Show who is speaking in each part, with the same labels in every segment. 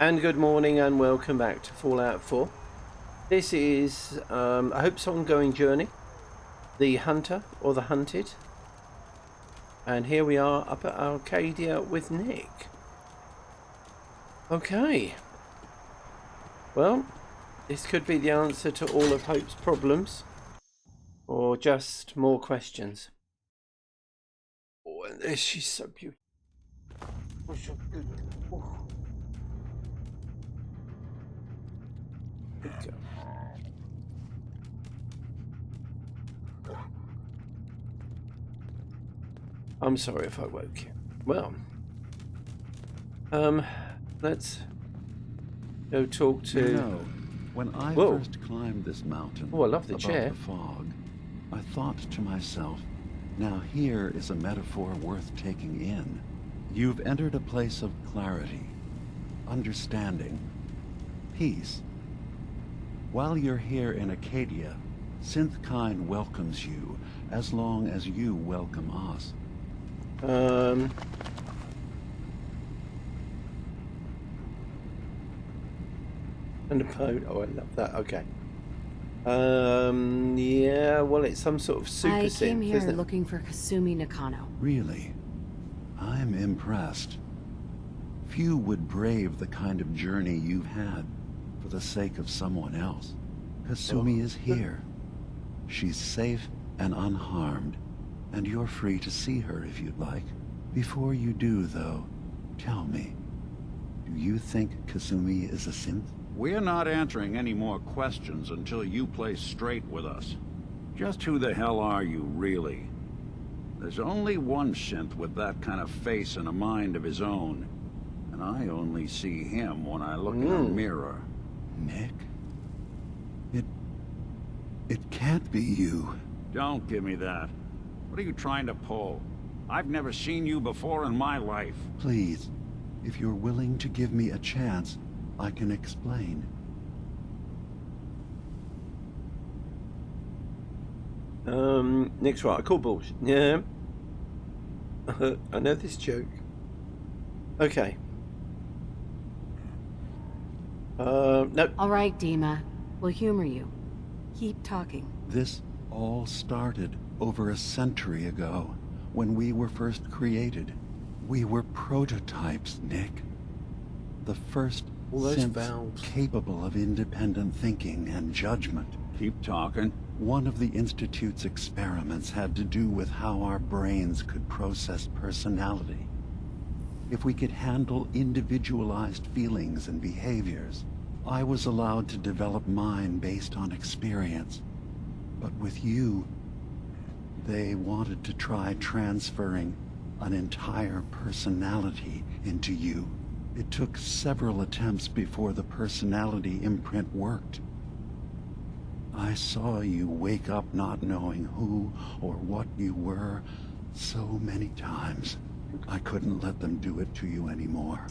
Speaker 1: And good morning and welcome back to Fallout 4. This is I hope's ongoing journey, the hunter or the hunted. And here we are up at Arcadia with Nick. Okay. Well, this could be the answer to all of Hope's problems. Or just more questions. Oh, and there she's so beautiful. Oh, so good. Oh. Good girl. I'm sorry if I woke you. Well, let's go talk to...
Speaker 2: You know, when I first climbed this mountain
Speaker 1: I love the
Speaker 2: above
Speaker 1: chair.
Speaker 2: the fog, I thought to myself, now here is a metaphor worth taking in. You've entered a place of clarity, understanding, peace. While you're here in Arcadia, Synthkind welcomes you as long as you welcome us.
Speaker 1: And a boat. Oh, I love that. Okay. Yeah, well, it's some sort of super synth,
Speaker 3: I came here
Speaker 1: isn't it?
Speaker 3: looking for Kasumi Nakano.
Speaker 2: Really? I'm impressed. Few would brave the kind of journey you've had for the sake of someone else. Kasumi is here. She's safe and unharmed, and you're free to see her if you'd like. Before you do, though, tell me, do you think Kasumi is a synth?
Speaker 4: We're not answering any more questions until you play straight with us. Just who the hell are you, really? There's only one synth with that kind of face and a mind of his own, and I only see him when I look in a mirror.
Speaker 2: Nick? It can't be you.
Speaker 4: Don't give me that. What are you trying to pull? I've never seen you before in my life.
Speaker 2: Please, if you're willing to give me a chance, I can explain.
Speaker 1: Nick's right. I call bullshit. Yeah. I know this joke. Okay. Nope.
Speaker 3: All right, Dima. We'll humor you. Keep talking.
Speaker 2: This all started over a century ago, when we were first created. We were prototypes, Nick. The first synths capable of independent thinking and judgment.
Speaker 4: Keep talking.
Speaker 2: One of the Institute's experiments had to do with how our brains could process personality. If we could handle individualized feelings and behaviors, I was allowed to develop mine based on experience. But with you, they wanted to try transferring an entire personality into you. It took several attempts before the personality imprint worked. I saw you wake up not knowing who or what you were so many times. I couldn't let them do it to you anymore.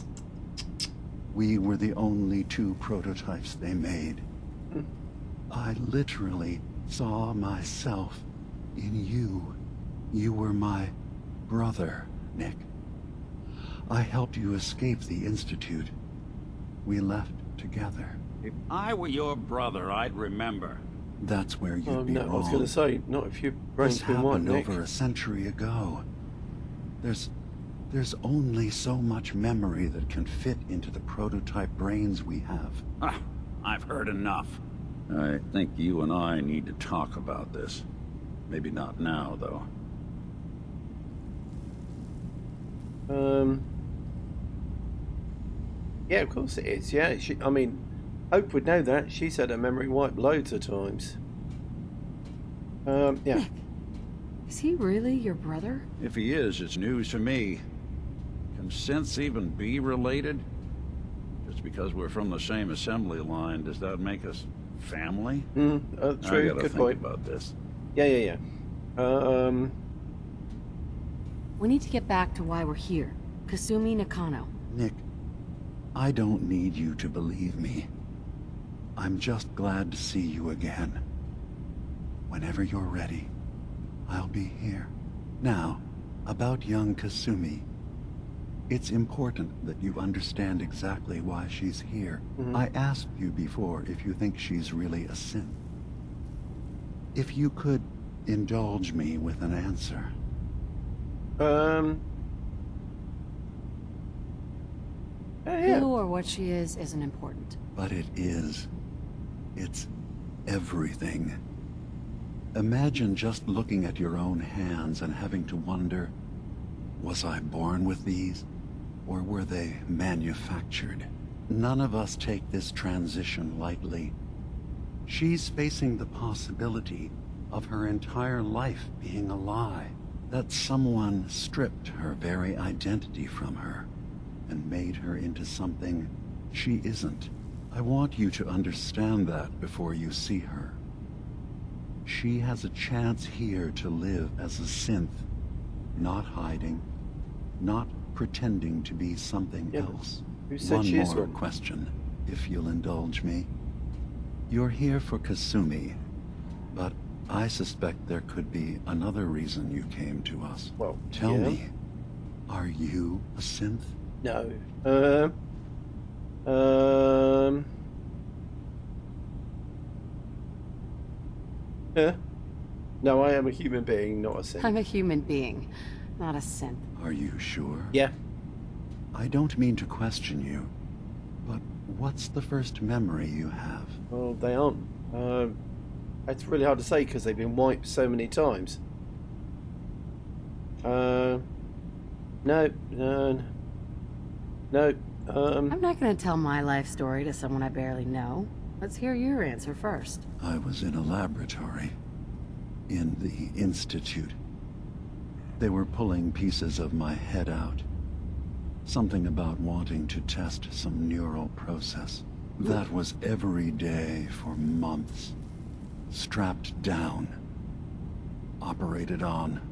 Speaker 2: We were the only two prototypes they made. I literally saw myself in you. You were my brother, Nick. I helped you escape the Institute. We left together.
Speaker 4: If I were your brother, I'd remember.
Speaker 2: That's where you'd be
Speaker 1: no,
Speaker 2: wrong.
Speaker 1: I was going to say, not if your brain's
Speaker 2: This
Speaker 1: been one,
Speaker 2: happened
Speaker 1: Nick.
Speaker 2: over a century ago. There's only so much memory that can fit into the prototype brains we have.
Speaker 4: Ah, I've heard enough. I think you and I need to talk about this. Maybe not now, though.
Speaker 1: Yeah, of course it is. Yeah, I mean, Hope would know that. She's had her memory wiped loads of times. Yeah.
Speaker 3: Nick, is he really your brother?
Speaker 4: If he is, it's news to me. Can synths even be related? Just because we're from the same assembly line, does that make us family?
Speaker 1: True.
Speaker 4: I gotta
Speaker 1: Good
Speaker 4: think
Speaker 1: point.
Speaker 4: about this.
Speaker 1: Yeah.
Speaker 3: We need to get back to why we're here. Kasumi Nakano.
Speaker 2: Nick, I don't need you to believe me. I'm just glad to see you again. Whenever you're ready, I'll be here. Now, about young Kasumi. It's important that you understand exactly why she's here. I asked you before if you think she's really a synth. If you could indulge me with an answer.
Speaker 1: Yeah.
Speaker 3: Who or what she is isn't important.
Speaker 2: But it is. It's everything. Imagine just looking at your own hands and having to wonder, was I born with these? Or were they manufactured? None of us take this transition lightly. She's facing the possibility of her entire life being a lie. That someone stripped her very identity from her and made her into something she isn't. I want you to understand that before you see her. She has a chance here to live as a synth, not hiding, not pretending to be something else.
Speaker 1: Who said
Speaker 2: One
Speaker 1: she is
Speaker 2: more
Speaker 1: one?
Speaker 2: question, if you'll indulge me. You're here for Kasumi, but I suspect there could be another reason you came to us.
Speaker 1: Well,
Speaker 2: Tell
Speaker 1: yeah.
Speaker 2: me, are you a synth?
Speaker 1: No. Yeah. No, I am a human being, not a synth.
Speaker 3: I'm a human being, not a synth.
Speaker 2: Are you sure?
Speaker 1: Yeah.
Speaker 2: I don't mean to question you, but what's the first memory you have?
Speaker 1: Well, they aren't. It's really hard to say because they've been wiped so many times. No.
Speaker 3: I'm not going to tell my life story to someone I barely know. Let's hear your answer first.
Speaker 2: I was in a laboratory. In the Institute. They were pulling pieces of my head out. Something about wanting to test some neural process. That was every day for months. Strapped down. Operated on.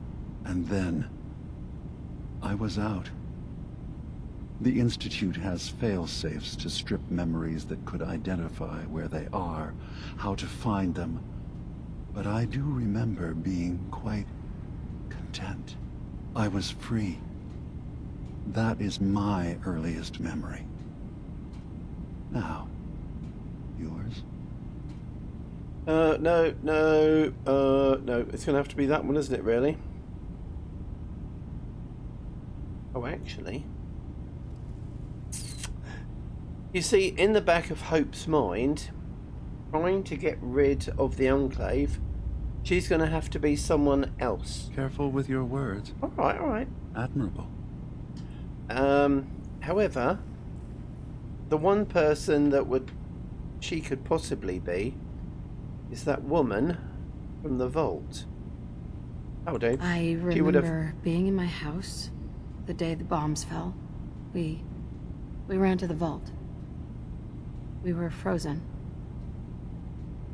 Speaker 2: And then I was out. The Institute has fail-safes to strip memories that could identify where they are, how to find them. But I do remember being quite content. I was free. That is my earliest memory. Now, yours?
Speaker 1: No. It's gonna have to be that one, isn't it, really? Oh, actually. You see, in the back of Hope's mind, trying to get rid of the Enclave, she's gonna have to be someone else.
Speaker 2: Careful with your words.
Speaker 1: Alright.
Speaker 2: Admirable.
Speaker 1: However, the one person that she could possibly be is that woman from the vault. Oh, dude.
Speaker 3: I
Speaker 1: She would have-
Speaker 3: remember being in my house the day the bombs fell. We ran to the vault. We were frozen.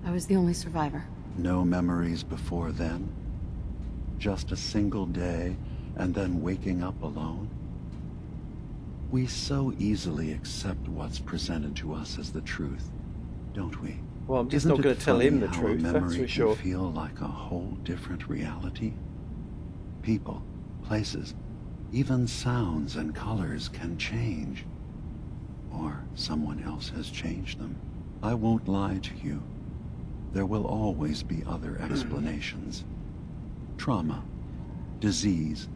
Speaker 3: I was the only survivor.
Speaker 2: No memories before then? Just a single day, and then waking up alone? We so easily accept what's presented to us as the truth, don't we?
Speaker 1: Well, I'm just
Speaker 2: Isn't
Speaker 1: not going
Speaker 2: it
Speaker 1: to tell him
Speaker 2: funny
Speaker 1: the
Speaker 2: how
Speaker 1: truth,
Speaker 2: a
Speaker 1: that's
Speaker 2: memory
Speaker 1: for
Speaker 2: can
Speaker 1: sure.
Speaker 2: feel like a whole different reality? People, places, even sounds and colors can change. Or someone else has changed them. I won't lie to you. There will always be other explanations. Trauma, disease,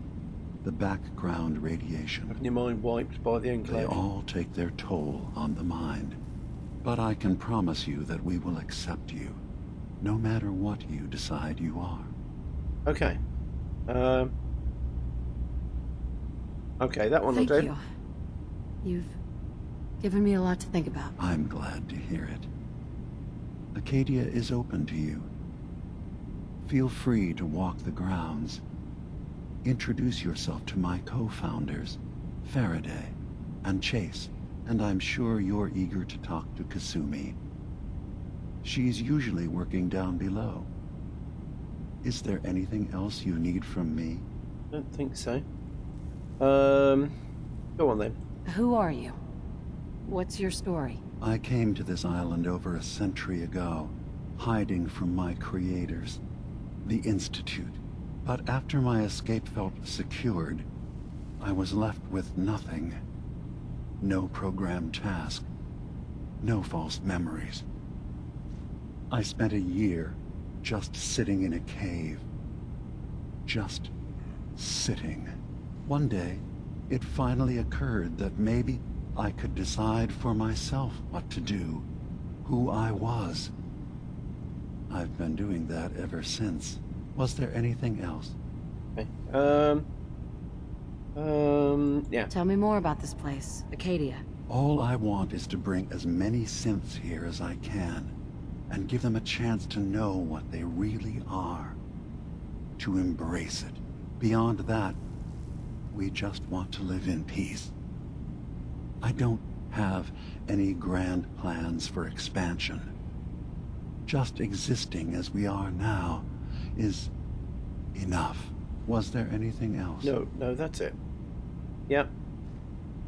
Speaker 2: the background radiation.
Speaker 1: Having your mind wiped by the
Speaker 2: They
Speaker 1: Enclave.
Speaker 2: all take their toll on the mind. But I can promise you that we will accept you, no matter what you decide you are.
Speaker 1: Okay. Okay, that one will
Speaker 3: Thank
Speaker 1: do.
Speaker 3: you. You've given me a lot to think about.
Speaker 2: I'm glad to hear it. Acadia is open to you. Feel free to walk the grounds. Introduce yourself to my co-founders, Faraday and Chase, and I'm sure you're eager to talk to Kasumi. She's usually working down below. Is there anything else you need from me?
Speaker 1: Don't think so. Go on then.
Speaker 3: Who are you? What's your story?
Speaker 2: I came to this island over a century ago, hiding from my creators, the Institute. But after my escape felt secured, I was left with nothing. No programmed task. No false memories. I spent a year just sitting in a cave. Just sitting. One day, it finally occurred that maybe I could decide for myself what to do, who I was. I've been doing that ever since. Was there anything else?
Speaker 1: Okay. Yeah.
Speaker 3: Tell me more about this place, Arcadia.
Speaker 2: All I want is to bring as many synths here as I can, and give them a chance to know what they really are. To embrace it. Beyond that, we just want to live in peace. I don't have any grand plans for expansion. Just existing as we are now is enough. Was there anything else?
Speaker 1: No, that's it. Yep.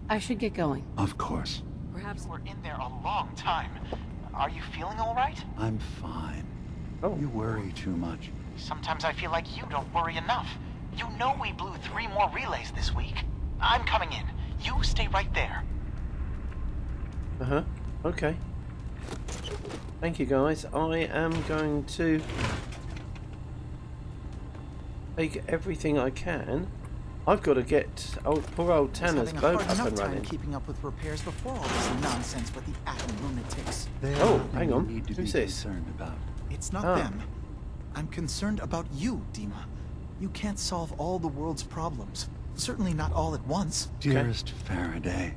Speaker 3: I should get going.
Speaker 2: Of course.
Speaker 5: Perhaps we're in there a long time. Are you feeling all right?
Speaker 2: I'm fine.
Speaker 1: Oh.
Speaker 2: You worry too much.
Speaker 5: Sometimes I feel like you don't worry enough. You know we blew 3 more relays this week. I'm coming in. You stay right there.
Speaker 1: Uh-huh. Okay. Thank you, guys. I am going to take everything I can. I've got to get poor old Tanner's boat up and running.
Speaker 5: Keeping up with repairs before all this nonsense with the atom lunatics.
Speaker 1: Oh, hang on.
Speaker 2: Need to
Speaker 1: Who's
Speaker 2: be
Speaker 1: this?
Speaker 2: concerned about.
Speaker 5: It's not them. I'm concerned about you, Dima. You can't solve all the world's problems. Certainly not all at once.
Speaker 2: Dearest Faraday,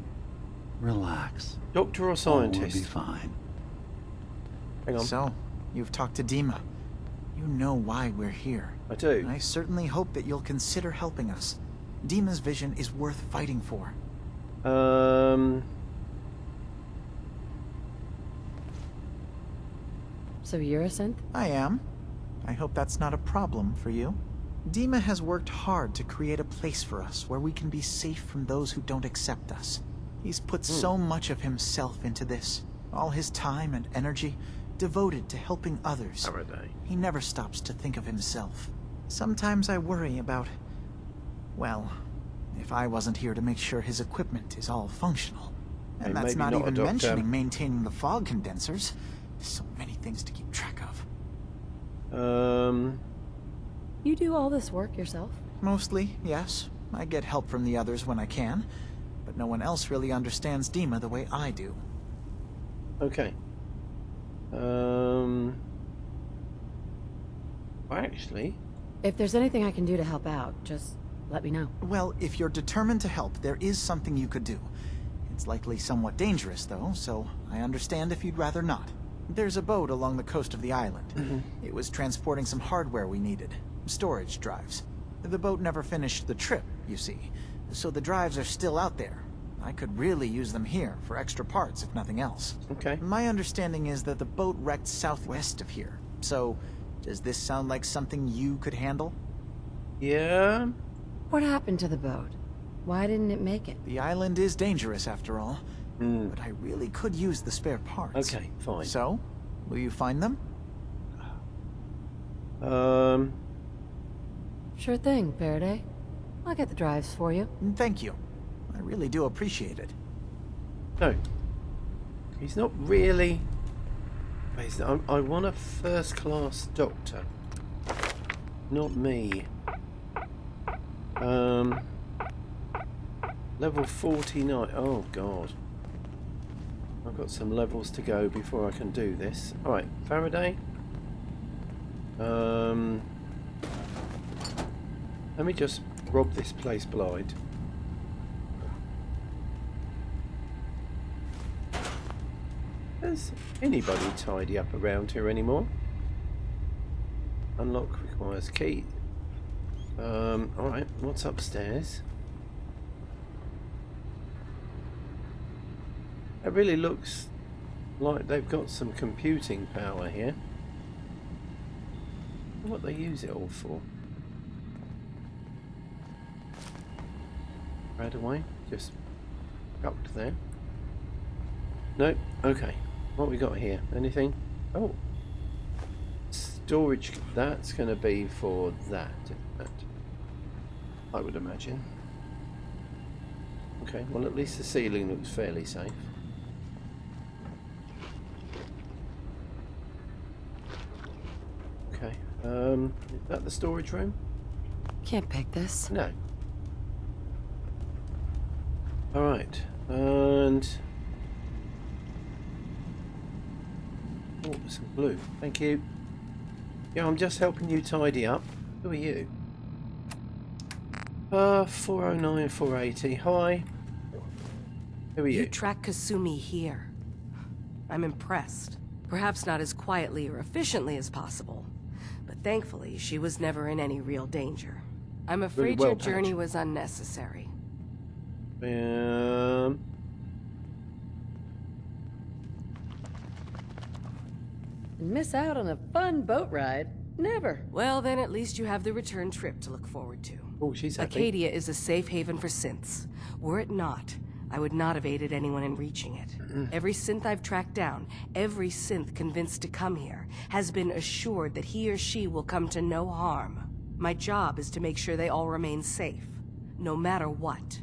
Speaker 2: relax.
Speaker 1: Doctor or
Speaker 2: All will
Speaker 1: scientist?
Speaker 2: be fine.
Speaker 1: Hang on.
Speaker 5: So, you've talked to Dima. You know why we're here.
Speaker 1: I do.
Speaker 5: I certainly hope that you'll consider helping us. Dima's vision is worth fighting for.
Speaker 3: So you're a synth?
Speaker 5: I am. I hope that's not a problem for you. Dima has worked hard to create a place for us where we can be safe from those who don't accept us. He's put so much of himself into this, all his time and energy devoted to helping others.
Speaker 1: Faraday.
Speaker 5: He never stops to think of himself. Sometimes I worry about, well, if I wasn't here to make sure his equipment is all functional. And
Speaker 1: Hey,
Speaker 5: that's
Speaker 1: maybe
Speaker 5: not
Speaker 1: not a
Speaker 5: even
Speaker 1: doctor.
Speaker 5: mentioning maintaining the fog condensers. So many things to keep track of.
Speaker 3: You do all this work yourself?
Speaker 5: Mostly, yes. I get help from the others when I can, but no one else really understands Dima the way I do.
Speaker 1: Okay. Well, actually,
Speaker 3: If there's anything I can do to help out, just let me know.
Speaker 5: Well, if you're determined to help, there is something you could do. It's likely somewhat dangerous, though, so I understand if you'd rather not. There's a boat along the coast of the island. It was transporting some hardware we needed. Storage drives. The boat never finished the trip, you see, so the drives are still out there. I could really use them here for extra parts, if nothing else.
Speaker 1: okay.
Speaker 5: My understanding is that the boat wrecked southwest of here, so does this sound like something you could handle?
Speaker 1: Yeah.
Speaker 3: What happened to the boat? Why didn't it make it?
Speaker 5: The island is dangerous, after all, but I really could use the spare parts.
Speaker 1: Okay, fine.
Speaker 5: So, will you find them?
Speaker 3: Sure thing, Faraday. I'll get the drives for you.
Speaker 5: Thank you. I really do appreciate it.
Speaker 1: No. He's not really... I want a first-class doctor. Not me. Level 49. Oh, God. I've got some levels to go before I can do this. Alright, Faraday. Let me just rob this place blind. Does anybody tidy up around here anymore? Unlock requires key. Alright, what's upstairs? It really looks like they've got some computing power here. I wonder what they use it all for. Right away, just up there. Nope, okay. What we got here? Anything? Oh. Storage, that's going to be for that, isn't it? I would imagine. Okay, well at least the ceiling looks fairly safe. Okay, is that the storage room?
Speaker 3: Can't pick this.
Speaker 1: No. Alright, and... oh, some glue. Thank you. Yeah, I'm just helping you tidy up. Who are you? 409, 480. Hi. Who are you?
Speaker 6: You track Kasumi here. I'm impressed. Perhaps not as quietly or efficiently as possible, but thankfully she was never in any real danger. I'm afraid
Speaker 1: well
Speaker 6: your journey
Speaker 1: patched.
Speaker 6: was unnecessary.
Speaker 7: Miss out on a fun boat ride? Never.
Speaker 6: Well, then at least you have the return trip to look forward to.
Speaker 1: Oh, she's happy.
Speaker 6: Arcadia is a safe haven for synths. Were it not, I would not have aided anyone in reaching it. Every synth I've tracked down, every synth convinced to come here, has been assured that he or she will come to no harm. My job is to make sure they all remain safe, no matter what.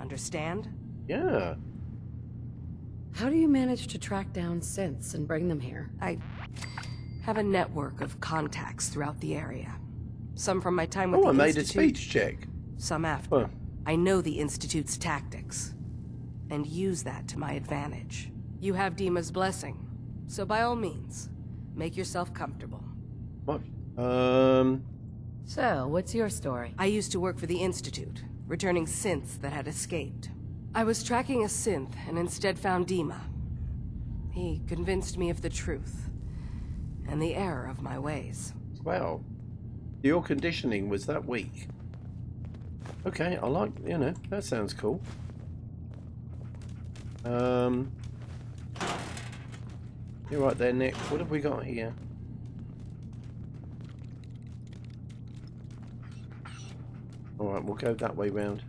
Speaker 6: Understand?
Speaker 1: Yeah.
Speaker 7: How do you manage to track down synths and bring them here?
Speaker 6: I have a network of contacts throughout the area. Some from my time with
Speaker 1: Oh,
Speaker 6: the
Speaker 1: I made a
Speaker 6: Institute,
Speaker 1: speech check.
Speaker 6: some after.
Speaker 1: Well,
Speaker 6: I know the Institute's tactics, and use that to my advantage. You have Dima's blessing, so by all means, make yourself comfortable.
Speaker 1: what?
Speaker 7: So, what's your story?
Speaker 6: I used to work for the Institute, returning synths that had escaped. I was tracking a synth and instead found Dima. He convinced me of the truth, and the error of my ways.
Speaker 1: Well, your conditioning was that weak. Okay, I like, you know, that sounds cool. You're right there, Nick. What have we got here? Alright, we'll go that way round.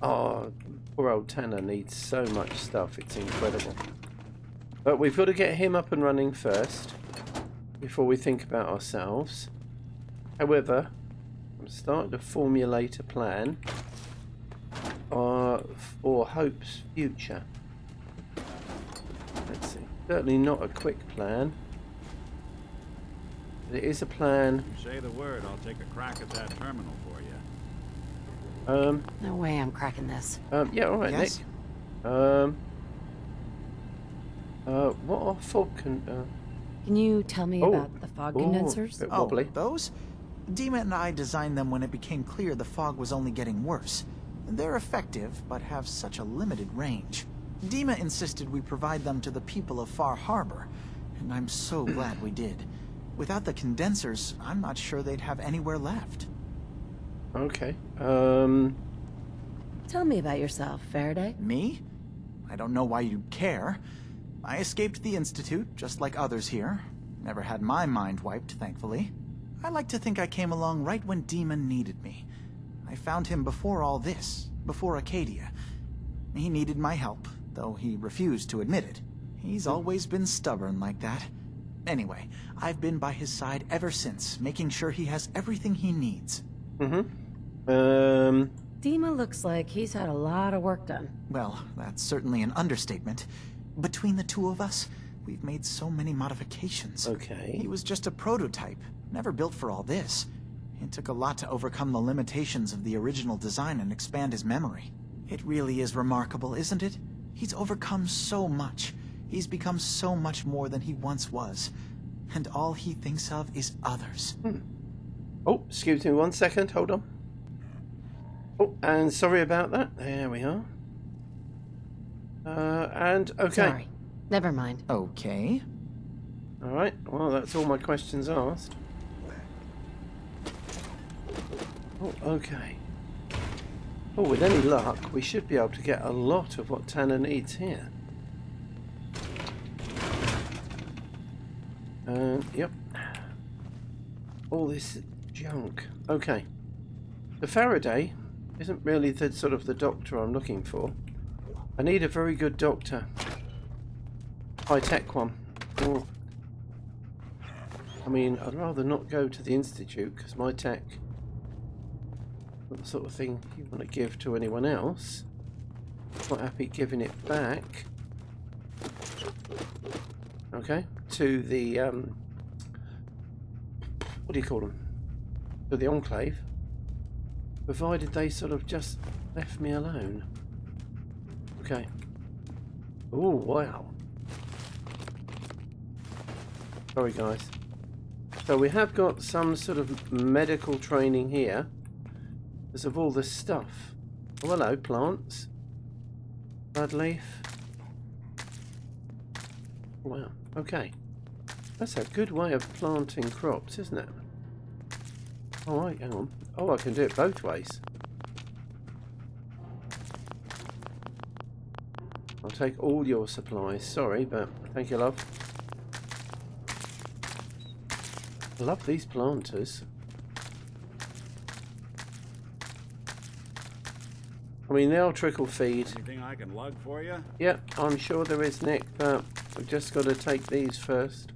Speaker 1: Oh, poor old Tanner needs so much stuff, it's incredible. But we've got to get him up and running first, before we think about ourselves. However, I'm starting to formulate a plan for Hope's future. Let's see. Certainly not a quick plan. But it is a plan.
Speaker 4: You say the word, I'll take a crack at that terminal for you.
Speaker 3: No way I'm cracking this.
Speaker 1: Yeah, alright,
Speaker 5: Yes?
Speaker 1: Nick. What are fog can...
Speaker 3: Can you tell me about the fog condensers?
Speaker 1: Bit
Speaker 5: Oh,
Speaker 1: wobbly.
Speaker 5: those? Dima and I designed them when it became clear the fog was only getting worse. They're effective, but have such a limited range. Dima insisted we provide them to the people of Far Harbour, and I'm so glad we did. Without the condensers, I'm not sure they'd have anywhere left.
Speaker 1: Okay.
Speaker 7: Tell me about yourself, Faraday.
Speaker 5: Me? I don't know why you'd care. I escaped the Institute, just like others here. Never had my mind wiped, thankfully. I like to think I came along right when Demon needed me. I found him before all this, before Arcadia. He needed my help, though he refused to admit it. He's always been stubborn like that. Anyway, I've been by his side ever since, making sure he has everything he needs.
Speaker 7: Dima looks like he's had a lot of work done.
Speaker 5: Well, that's certainly an understatement. Between the two of us, we've made so many modifications.
Speaker 1: Okay.
Speaker 5: He was just a prototype, never built for all this. It took a lot to overcome the limitations of the original design and expand his memory. It really is remarkable, isn't it? He's overcome so much. He's become so much more than he once was. And all he thinks of is others.
Speaker 1: Oh, excuse me 1 second. Hold on. Oh, and sorry about that. There we are. And okay.
Speaker 3: Sorry. Never mind.
Speaker 5: Okay.
Speaker 1: All right. Well, that's all my questions asked. Oh, okay. Oh, with any luck, we should be able to get a lot of what Tanner needs here. Yep. All this junk. Okay. The Faraday isn't really the sort of the doctor I'm looking for. I need a very good doctor. High-tech one. Oh. I mean, I'd rather not go to the Institute because my tech not the sort of thing you want to give to anyone else. quite happy giving it back. Okay, to the what do you call them? To the Enclave. Provided they sort of just left me alone. Okay. Oh wow. Sorry guys. So we have got some sort of medical training here because of all this stuff. Oh, hello, plants. Bloodleaf. Wow, okay. That's a good way of planting crops, isn't it? Alright, hang on. Oh, I can do it both ways. I'll take all your supplies. Sorry, but thank you, love. I love these planters. I mean, they'll trickle feed.
Speaker 4: Anything I can lug for you?
Speaker 1: Yep, I'm sure there is, Nick, but I've just got to take these first.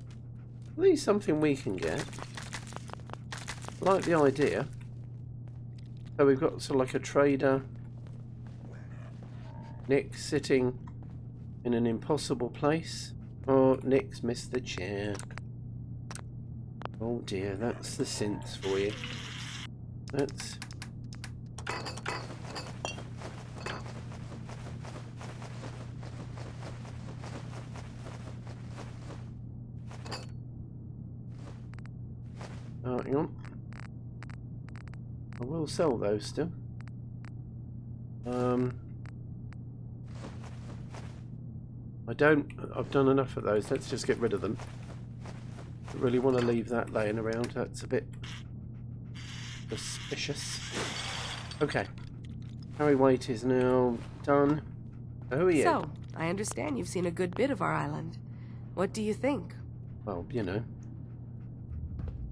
Speaker 1: Are these something we can get? I like the idea. So we've got sort of like a trader. Nick sitting in an impossible place. Oh, Nick's missed the chair. Oh dear, that's the synths for you. That's... Oh, hang on. I will sell those still. I've done enough of those. Let's just get rid of them. Don't really want to leave that laying around. That's a bit suspicious. Okay. Carry weight is now done. Who are you?
Speaker 6: So, I understand you've seen a good bit of our island. What do you think?
Speaker 1: Well, you know.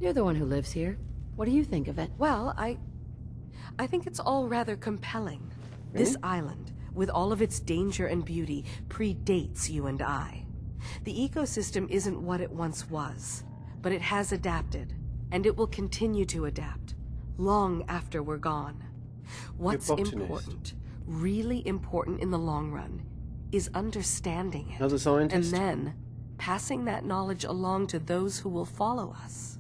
Speaker 7: You're the one who lives here. What do you think of it?
Speaker 6: Well, I think it's all rather compelling.
Speaker 1: Really?
Speaker 6: This island, with all of its danger and beauty, predates you and I. The ecosystem isn't what it once was, but it has adapted, and it will continue to adapt, long after we're gone. What's
Speaker 1: botanist.
Speaker 6: important, really important in the long run, is understanding it.
Speaker 1: Another scientist?
Speaker 6: And then, passing that knowledge along to those who will follow us.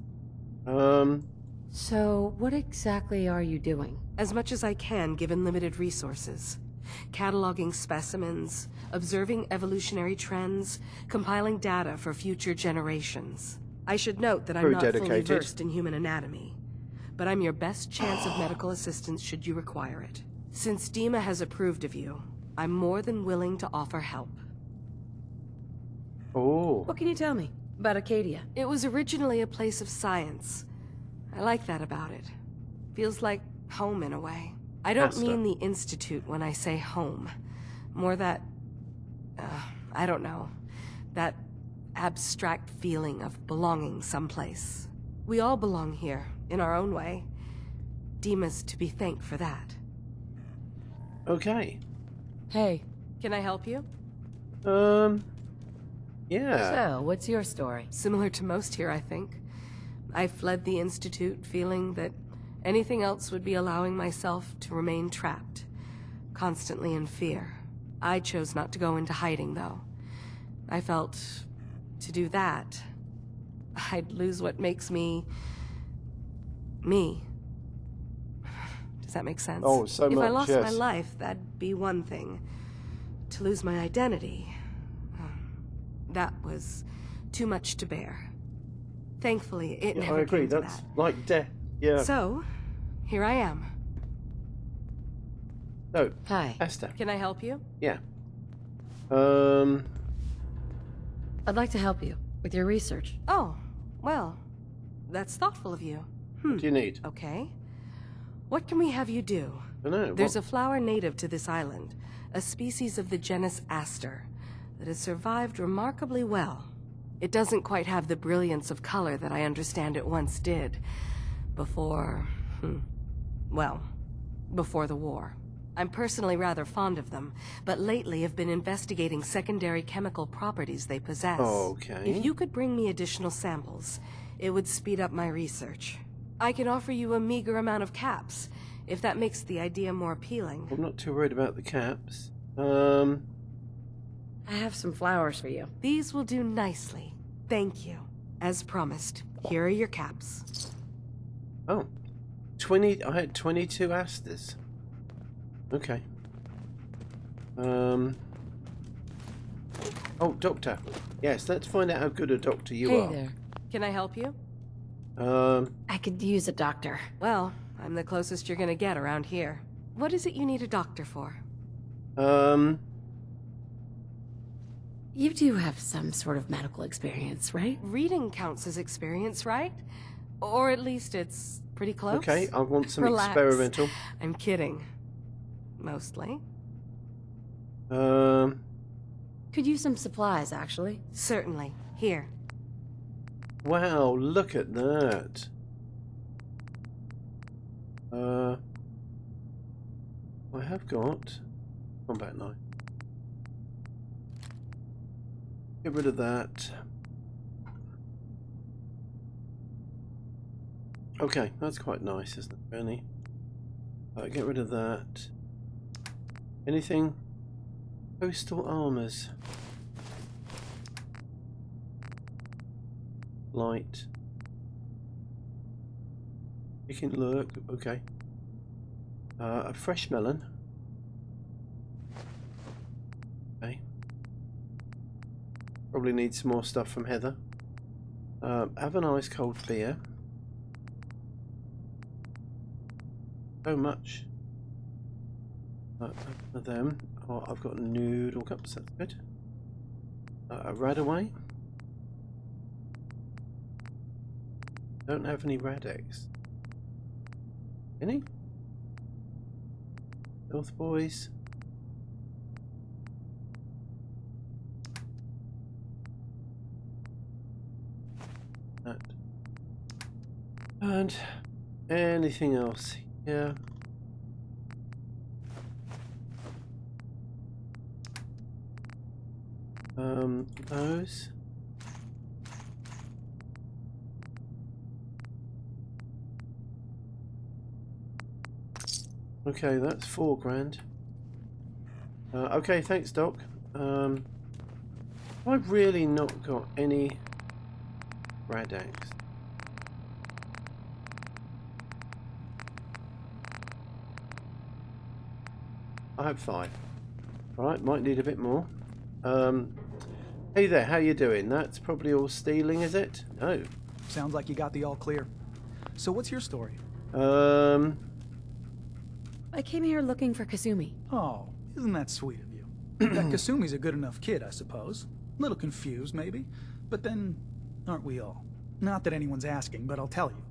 Speaker 7: So, what exactly are you doing?
Speaker 6: As much as I can, given limited resources. Cataloging specimens, observing evolutionary trends, compiling data for future generations. I should note that I'm
Speaker 1: Very
Speaker 6: not
Speaker 1: dedicated.
Speaker 6: fully versed in human anatomy, but I'm your best chance of medical assistance should you require it. Since Dima has approved of you, I'm more than willing to offer help.
Speaker 1: Oh.
Speaker 7: What can you tell me about Arcadia?
Speaker 6: It was originally a place of science. I like that about it. Feels like home in a way. I don't
Speaker 1: Asta.
Speaker 6: mean the Institute when I say home. More that... I don't know. That abstract feeling of belonging someplace. We all belong here, in our own way. Dima's to be thanked for that.
Speaker 1: Okay.
Speaker 7: Hey.
Speaker 6: Can I help you?
Speaker 1: Yeah.
Speaker 7: So, what's your story?
Speaker 6: Similar to most here, I think. I fled the Institute feeling that anything else would be allowing myself to remain trapped, constantly in fear. I chose not to go into hiding, though. I felt to do that, I'd lose what makes me... me. Does that make sense?
Speaker 1: Oh, so
Speaker 6: if
Speaker 1: much,
Speaker 6: I lost
Speaker 1: yes.
Speaker 6: my life, that'd be one thing. To lose my identity, that was too much to bear. Thankfully, it
Speaker 1: Yeah,
Speaker 6: never
Speaker 1: I agree.
Speaker 6: came to
Speaker 1: That's
Speaker 6: that.
Speaker 1: like death. Yeah.
Speaker 6: So, here I am.
Speaker 1: No.
Speaker 7: Hi.
Speaker 1: Esther.
Speaker 6: Can I help you?
Speaker 1: Yeah.
Speaker 7: I'd like to help you with your research.
Speaker 6: Oh, well, that's thoughtful of you.
Speaker 1: What do you need?
Speaker 6: Okay. What can we have you do?
Speaker 1: I don't know.
Speaker 6: There's a flower native to this island, a species of the genus Aster, that has survived remarkably well. It doesn't quite have the brilliance of color that I understand it once did. Before... well, before the war. I'm personally rather fond of them, but lately have been investigating secondary chemical properties they possess.
Speaker 1: Okay.
Speaker 6: If you could bring me additional samples, it would speed up my research. I can offer you a meager amount of caps, if that makes the idea more appealing.
Speaker 1: I'm not too worried about the caps.
Speaker 7: I have some flowers for you.
Speaker 6: These will do nicely. Thank you. As promised, here are your caps.
Speaker 1: Oh. 20, I had 22 asters. Okay. Oh, doctor. Yes, let's find out how good a doctor you
Speaker 7: Hey
Speaker 1: are.
Speaker 7: there.
Speaker 6: Can I help you?
Speaker 3: I could use a doctor.
Speaker 6: Well, I'm the closest you're gonna get around here. What is it you need a doctor for?
Speaker 3: You do have some sort of medical experience, right?
Speaker 6: Reading counts as experience, right? Or at least it's pretty close.
Speaker 1: Okay, I want some
Speaker 6: Relax.
Speaker 1: experimental.
Speaker 6: I'm kidding. Mostly.
Speaker 3: Could use some supplies, actually.
Speaker 6: Certainly. Here.
Speaker 1: Wow, look at that. I have got combat knife. Get rid of that. Okay, that's quite nice, isn't it, Benny? Get rid of that. Anything? Coastal armors. Light. You can look. Okay. A fresh melon. Okay. Probably need some more stuff from Heather. Have an ice cold beer. So much. Of them. Oh, I've got noodle cups. That's good. A Radaway. Don't have any Radex. Any? North Boys. That. And anything else? Yeah. Those. Okay, that's $4 grand. Okay, thanks, Doc. I've really not got any Radex. I have 5. Alright, might need a bit more. Hey there, how you doing? That's probably all stealing, is it? No.
Speaker 8: Sounds like you got the all clear. So what's your story?
Speaker 3: I came here looking for Kasumi.
Speaker 8: Oh, isn't that sweet of you? That Kasumi's a good enough kid, I suppose. Little confused, maybe. But then, aren't we all? Not that anyone's asking, but I'll tell you.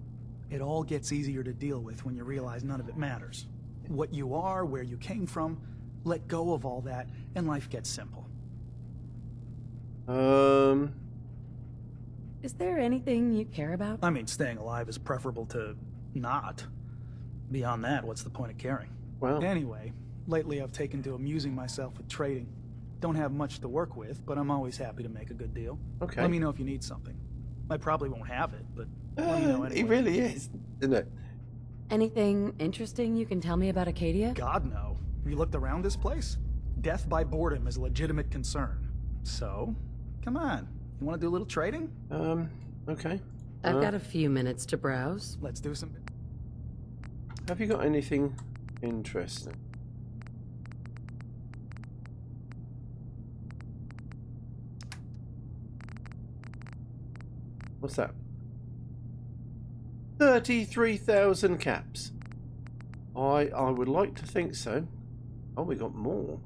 Speaker 8: It all gets easier to deal with when you realize none of it matters. What you are, where you came from, let go of all that, and life gets simple.
Speaker 3: Is there anything you care about?
Speaker 8: I mean, staying alive is preferable to not. Beyond that, what's the point of caring?
Speaker 1: Well,
Speaker 8: Anyway, lately I've taken to amusing myself with trading. Don't have much to work with, but I'm always happy to make a good deal.
Speaker 1: okay.
Speaker 8: Let me know if you need something. I probably won't have it, but let me know anyway.
Speaker 1: He really is, isn't it?
Speaker 3: Anything interesting you can tell me about Acadia?
Speaker 8: God, no. Have you looked around this place? Death by boredom is a legitimate concern. So, come on. You want to do a little trading?
Speaker 1: Okay.
Speaker 7: I've got a few minutes to browse.
Speaker 8: Let's do some...
Speaker 1: Have you got anything interesting? What's that? 33,000 caps. I would like to think so. Oh, we got more.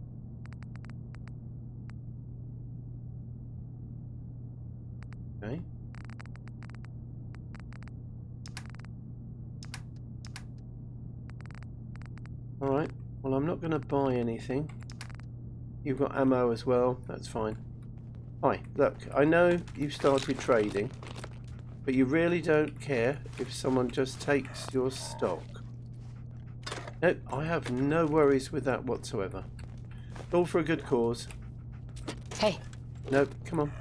Speaker 1: Okay. Alright, well I'm not going to buy anything. You've got ammo as well, that's fine. Hi, look, I know you've started trading, but you really don't care if someone just takes your stock. Nope, I have no worries with that whatsoever. All for a good cause.
Speaker 3: Hey,
Speaker 1: Nope, come on.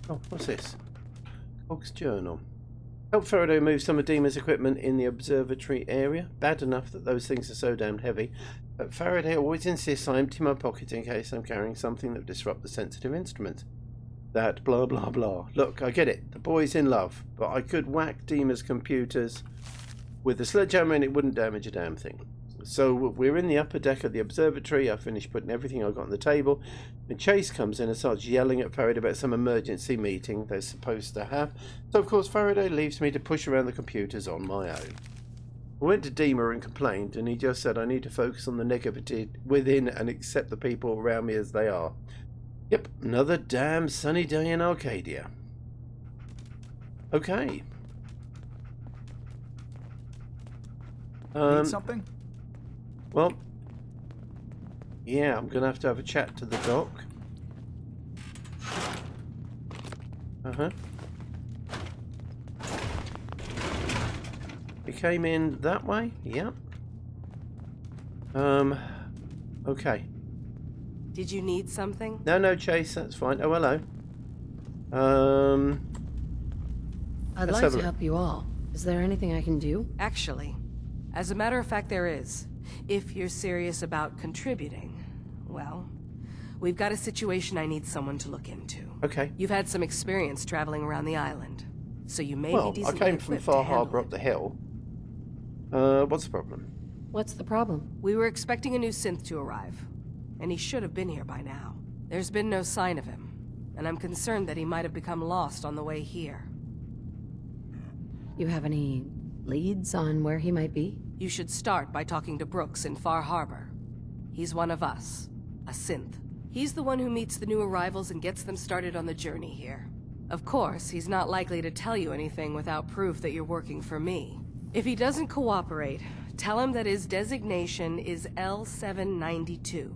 Speaker 1: Oh, what's this? Cog's journal. Help Faraday move some of Dima's equipment in the observatory area. Bad enough that those things are so damned heavy. But Faraday always insists I empty my pocket in case I'm carrying something that would disrupt the sensitive instrument. That blah blah blah. Look, I get it. The boy's in love, but I could whack Dima's computers with a sledgehammer and it wouldn't damage a damn thing. So we're in the upper deck of the observatory. I finished putting everything I got on the table, and Chase comes in and starts yelling at Faraday about some emergency meeting they're supposed to have. So of course Faraday leaves me to push around the computers on my own. I went to Dima and complained, and he just said I need to focus on the negativity within and accept the people around me as they are. Yep, another damn sunny day in Arcadia. Okay.
Speaker 5: Need something?
Speaker 1: Well, yeah, I'm going to have a chat to the doc. Uh-huh. He came in that way? Yep. Okay.
Speaker 6: Did you need something?
Speaker 1: No, Chase, that's fine. Oh, hello.
Speaker 7: I'd
Speaker 1: Let's
Speaker 7: like
Speaker 1: have a
Speaker 7: to
Speaker 1: look.
Speaker 7: help you all. Is there anything I can do?
Speaker 6: Actually, as a matter of fact, there is. If you're serious about contributing, well, we've got a situation I need someone to look into.
Speaker 1: Okay.
Speaker 6: You've had some experience traveling around the island, so you may
Speaker 1: Well,
Speaker 6: be
Speaker 1: I
Speaker 6: decently
Speaker 1: came from
Speaker 6: equipped
Speaker 1: Far
Speaker 6: to handle
Speaker 1: Harbour
Speaker 6: it.
Speaker 1: up the hill. What's the problem?
Speaker 7: What's the problem?
Speaker 6: We were expecting a new synth to arrive, and he should have been here by now. There's been no sign of him, and I'm concerned that he might have become lost on the way here.
Speaker 7: You have any leads on where he might be?
Speaker 6: You should start by talking to Brooks in Far Harbour. He's one of us, a synth. He's the one who meets the new arrivals and gets them started on the journey here. Of course, he's not likely to tell you anything without proof that you're working for me. If he doesn't cooperate, tell him that his designation is L792.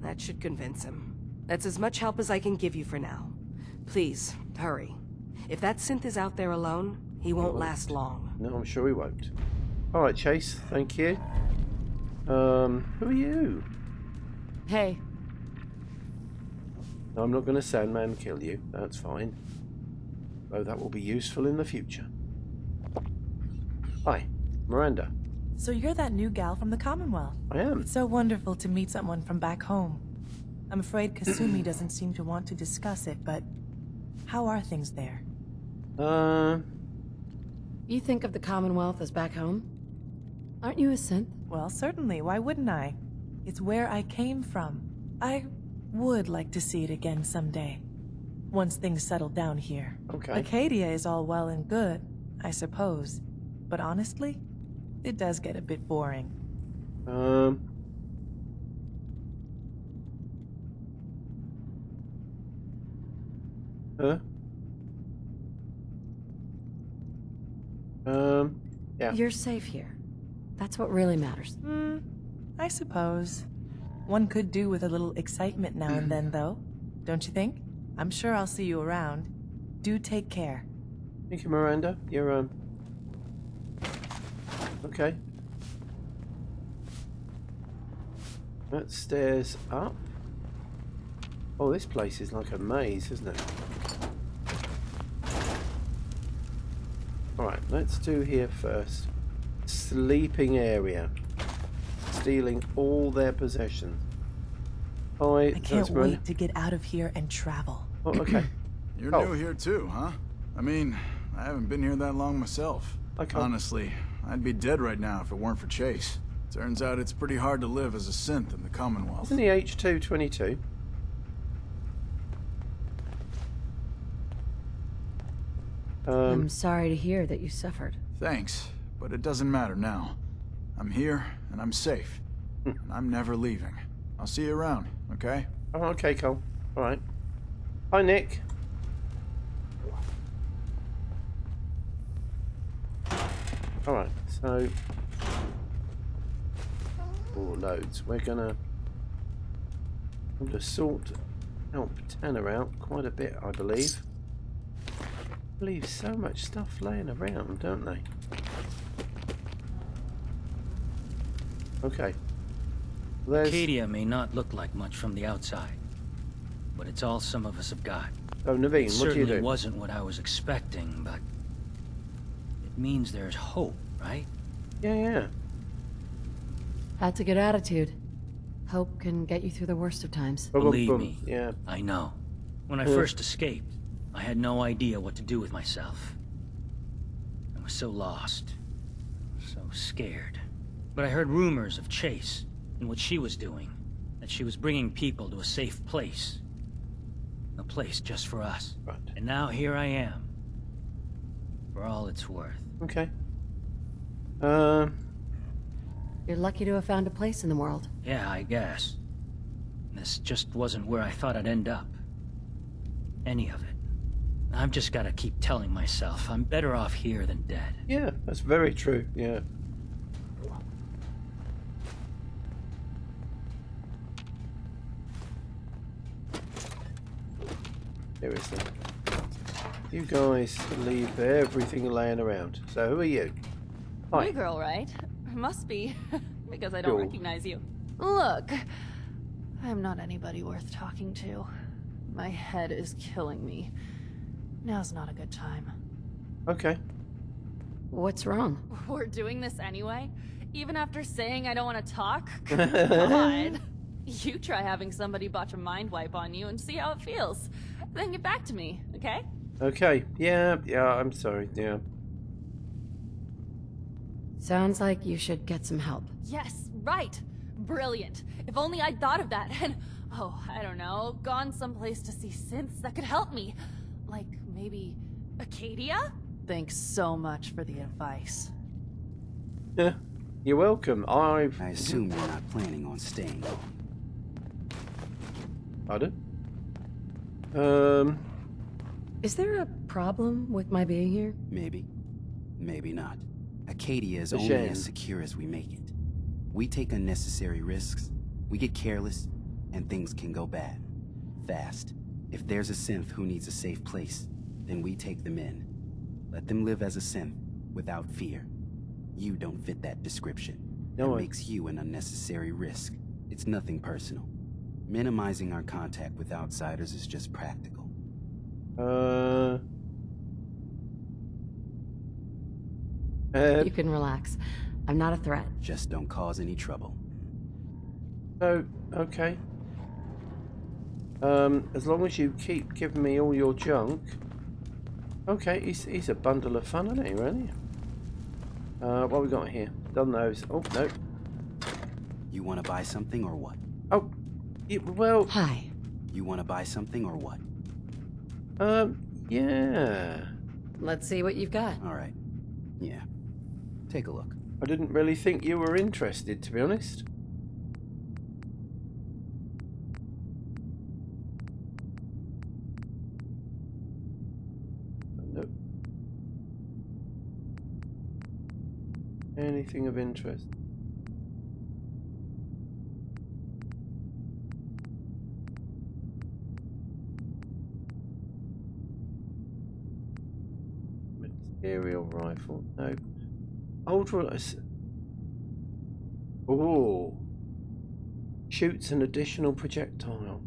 Speaker 6: That should convince him. That's as much help as I can give you for now. Please, hurry. If that synth is out there alone, he won't last long.
Speaker 1: No, I'm sure he won't. Alright, Chase, thank you. Who are you?
Speaker 7: Hey,
Speaker 1: No, I'm not going to Sandman kill you. That's fine. Though that will be useful in the future. Hi, Miranda.
Speaker 9: So you're that new gal from the Commonwealth.
Speaker 1: I am.
Speaker 9: It's so wonderful to meet someone from back home. I'm afraid Kasumi doesn't seem to want to discuss it, but how are things there?
Speaker 7: you think of the Commonwealth as back home? Aren't you a synth?
Speaker 9: Well, certainly. Why wouldn't I? It's where I came from. I would like to see it again someday. Once things settle down here.
Speaker 1: Okay.
Speaker 9: Arcadia is all well and good, I suppose. But honestly, it does get a bit boring.
Speaker 1: Yeah.
Speaker 7: You're safe here. That's what really matters.
Speaker 9: I suppose. One could do with a little excitement now and then, though. Don't you think? I'm sure I'll see you around. Do take care.
Speaker 1: Thank you, Miranda. You're, okay. That stairs up. Oh, this place is like a maze, isn't it? Alright, let's do here first. Sleeping area. Stealing all their possessions. Hi,
Speaker 9: I can't wait to get out of here and travel.
Speaker 1: Oh, okay.
Speaker 10: You're new here too, huh? I mean, I haven't been here that long myself.
Speaker 1: Okay.
Speaker 10: Honestly, I'd be dead right now if it weren't for Chase. Turns out it's pretty hard to live as a synth in the Commonwealth.
Speaker 1: Isn't he H222?
Speaker 7: I'm sorry to hear that you suffered.
Speaker 10: Thanks, but it doesn't matter now. I'm here, and I'm safe. And I'm never leaving. I'll see you around, okay?
Speaker 1: Oh, okay, Cole. Alright. Hi, Nick. Alright, so... Oh, loads. We're gonna sort help Tanner out quite a bit, I believe. Leave so much stuff laying around, don't they? Okay. There's...
Speaker 11: Arcadia may not look like much from the outside, but it's all some of us have got.
Speaker 1: Oh, Naveen,
Speaker 11: It
Speaker 1: what do you
Speaker 11: certainly
Speaker 1: do?
Speaker 11: wasn't what I was expecting, but it means there's hope, right?
Speaker 1: Yeah.
Speaker 3: That's a good attitude. Hope can get you through the worst of times.
Speaker 11: Believe me,
Speaker 1: Yeah.
Speaker 11: I know. When I first escaped, I had no idea what to do with myself. I was so lost, so scared. But I heard rumors of Chase and what she was doing, that she was bringing people to a safe place. A place just for us.
Speaker 1: Right.
Speaker 11: And now here I am, for all it's worth.
Speaker 1: Okay.
Speaker 3: You're lucky to have found a place in the world.
Speaker 11: Yeah, I guess. This just wasn't where I thought I'd end up. Any of it. I've just got to keep telling myself I'm better off here than dead.
Speaker 1: Yeah, that's very true. Yeah. Seriously. You guys leave everything laying around. So who are you? Hi.
Speaker 12: New girl, right? Must be, because I don't
Speaker 1: Cool.
Speaker 12: recognize you. Look, I'm not anybody worth talking to. My head is killing me. Now's not a good time.
Speaker 1: Okay.
Speaker 3: What's wrong?
Speaker 12: We're doing this anyway? Even after saying I don't want to talk? God. You try having somebody botch a mind wipe on you and see how it feels. Then get back to me, okay?
Speaker 1: Okay. Yeah, I'm sorry. Yeah.
Speaker 3: Sounds like you should get some help.
Speaker 12: Yes, right. Brilliant. If only I'd thought of that and, oh, I don't know, gone someplace to see synths that could help me. Like, maybe Arcadia? Thanks so much for the advice.
Speaker 1: Yeah. You're welcome.
Speaker 13: I assume you're not planning on staying long.
Speaker 1: Pardon?
Speaker 3: Is there a problem with my being here?
Speaker 13: Maybe. Maybe not. Arcadia is
Speaker 1: A
Speaker 13: only
Speaker 1: shame.
Speaker 13: as secure as we make it. We take unnecessary risks, we get careless, and things can go bad. Fast. If there's a synth who needs a safe place, then we take them in. Let them live as a synth, without fear. You don't fit that description.
Speaker 1: No,
Speaker 13: That makes you an unnecessary risk. It's nothing personal. Minimizing our contact with outsiders is just practical.
Speaker 3: You can relax. I'm not a threat.
Speaker 13: Just don't cause any trouble.
Speaker 1: So, okay. As long as you keep giving me all your junk. Okay, he's a bundle of fun, isn't he, really? What we got here? Done those. Oh, no.
Speaker 13: You want to buy something or what?
Speaker 1: Oh, well,
Speaker 3: Hi.
Speaker 13: You want to buy something or what?
Speaker 1: yeah.
Speaker 3: Let's see what you've got.
Speaker 13: All right. Yeah. Take a look.
Speaker 1: I didn't really think you were interested, to be honest. Nope. Anything of interest? Material rifle, no. Ultra. Oh. Shoots an additional projectile.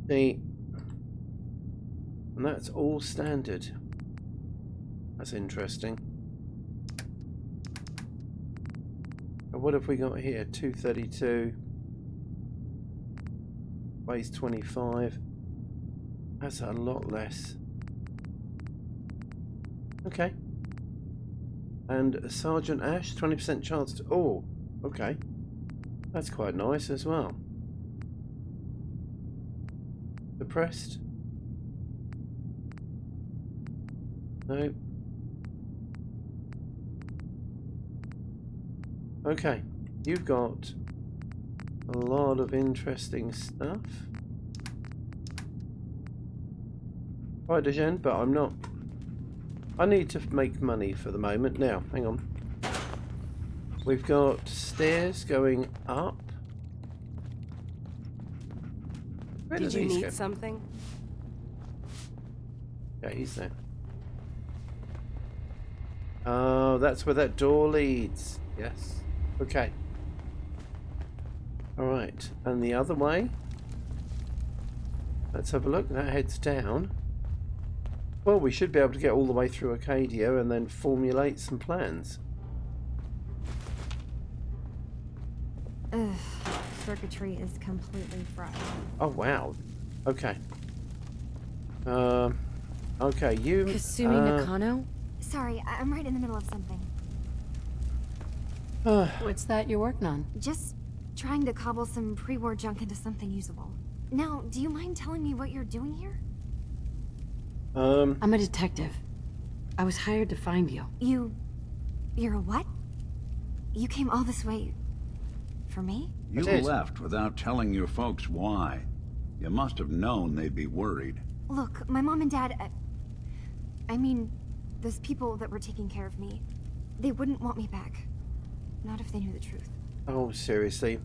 Speaker 1: See. And that's all standard. That's interesting. And what have we got here? 232. Weighs 25. That's a lot less. Okay. And Sergeant Ash, 20% chance to... Oh, okay. That's quite nice as well. Depressed? No. Okay. You've got a lot of interesting stuff. Right, Dejen, but I'm not... I need to make money for the moment. Now, hang on. We've got stairs going up. Where
Speaker 6: Did
Speaker 1: do
Speaker 6: you
Speaker 1: these
Speaker 6: need
Speaker 1: go?
Speaker 6: something?
Speaker 1: Yeah, he's there. Oh, that's where that door leads. Yes. Okay. Alright, and the other way? Let's have a look. That heads down. Well, we should be able to get all the way through Arcadia and then formulate some plans.
Speaker 14: Ugh, circuitry is completely fried.
Speaker 1: Oh wow. Okay. Okay, you.
Speaker 7: Kasumi Nakano?
Speaker 14: Sorry, I'm right in the middle of something.
Speaker 7: What's that you're working on?
Speaker 14: Just trying to cobble some pre-war junk into something usable. Now, do you mind telling me what you're doing here?
Speaker 7: I'm a detective. I was hired to find you.
Speaker 14: You're a what? You came all this way... for me?
Speaker 4: You left without telling your folks why. You must have known they'd be worried.
Speaker 14: Look, my mom and dad... I mean, those people that were taking care of me, they wouldn't want me back. Not if they knew the truth.
Speaker 1: Oh, seriously?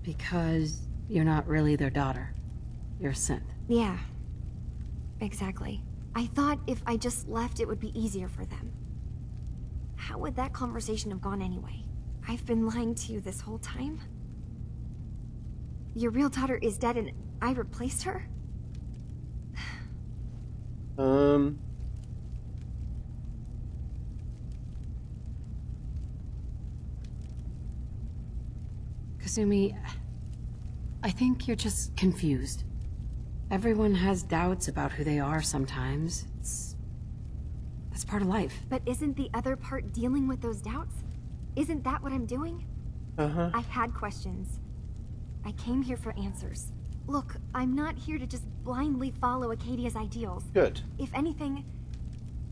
Speaker 7: Because you're not really their daughter. You're a synth.
Speaker 14: Yeah. Exactly. I thought if I just left, it would be easier for them. How would that conversation have gone anyway? I've been lying to you this whole time? Your real daughter is dead and I replaced her?
Speaker 7: Kasumi, I think you're just confused. Everyone has doubts about who they are sometimes. That's part of life.
Speaker 14: But isn't the other part dealing with those doubts? Isn't that what I'm doing? I had questions. I came here for answers. Look, I'm not here to just blindly follow Acadia's ideals.
Speaker 1: Good.
Speaker 14: If anything,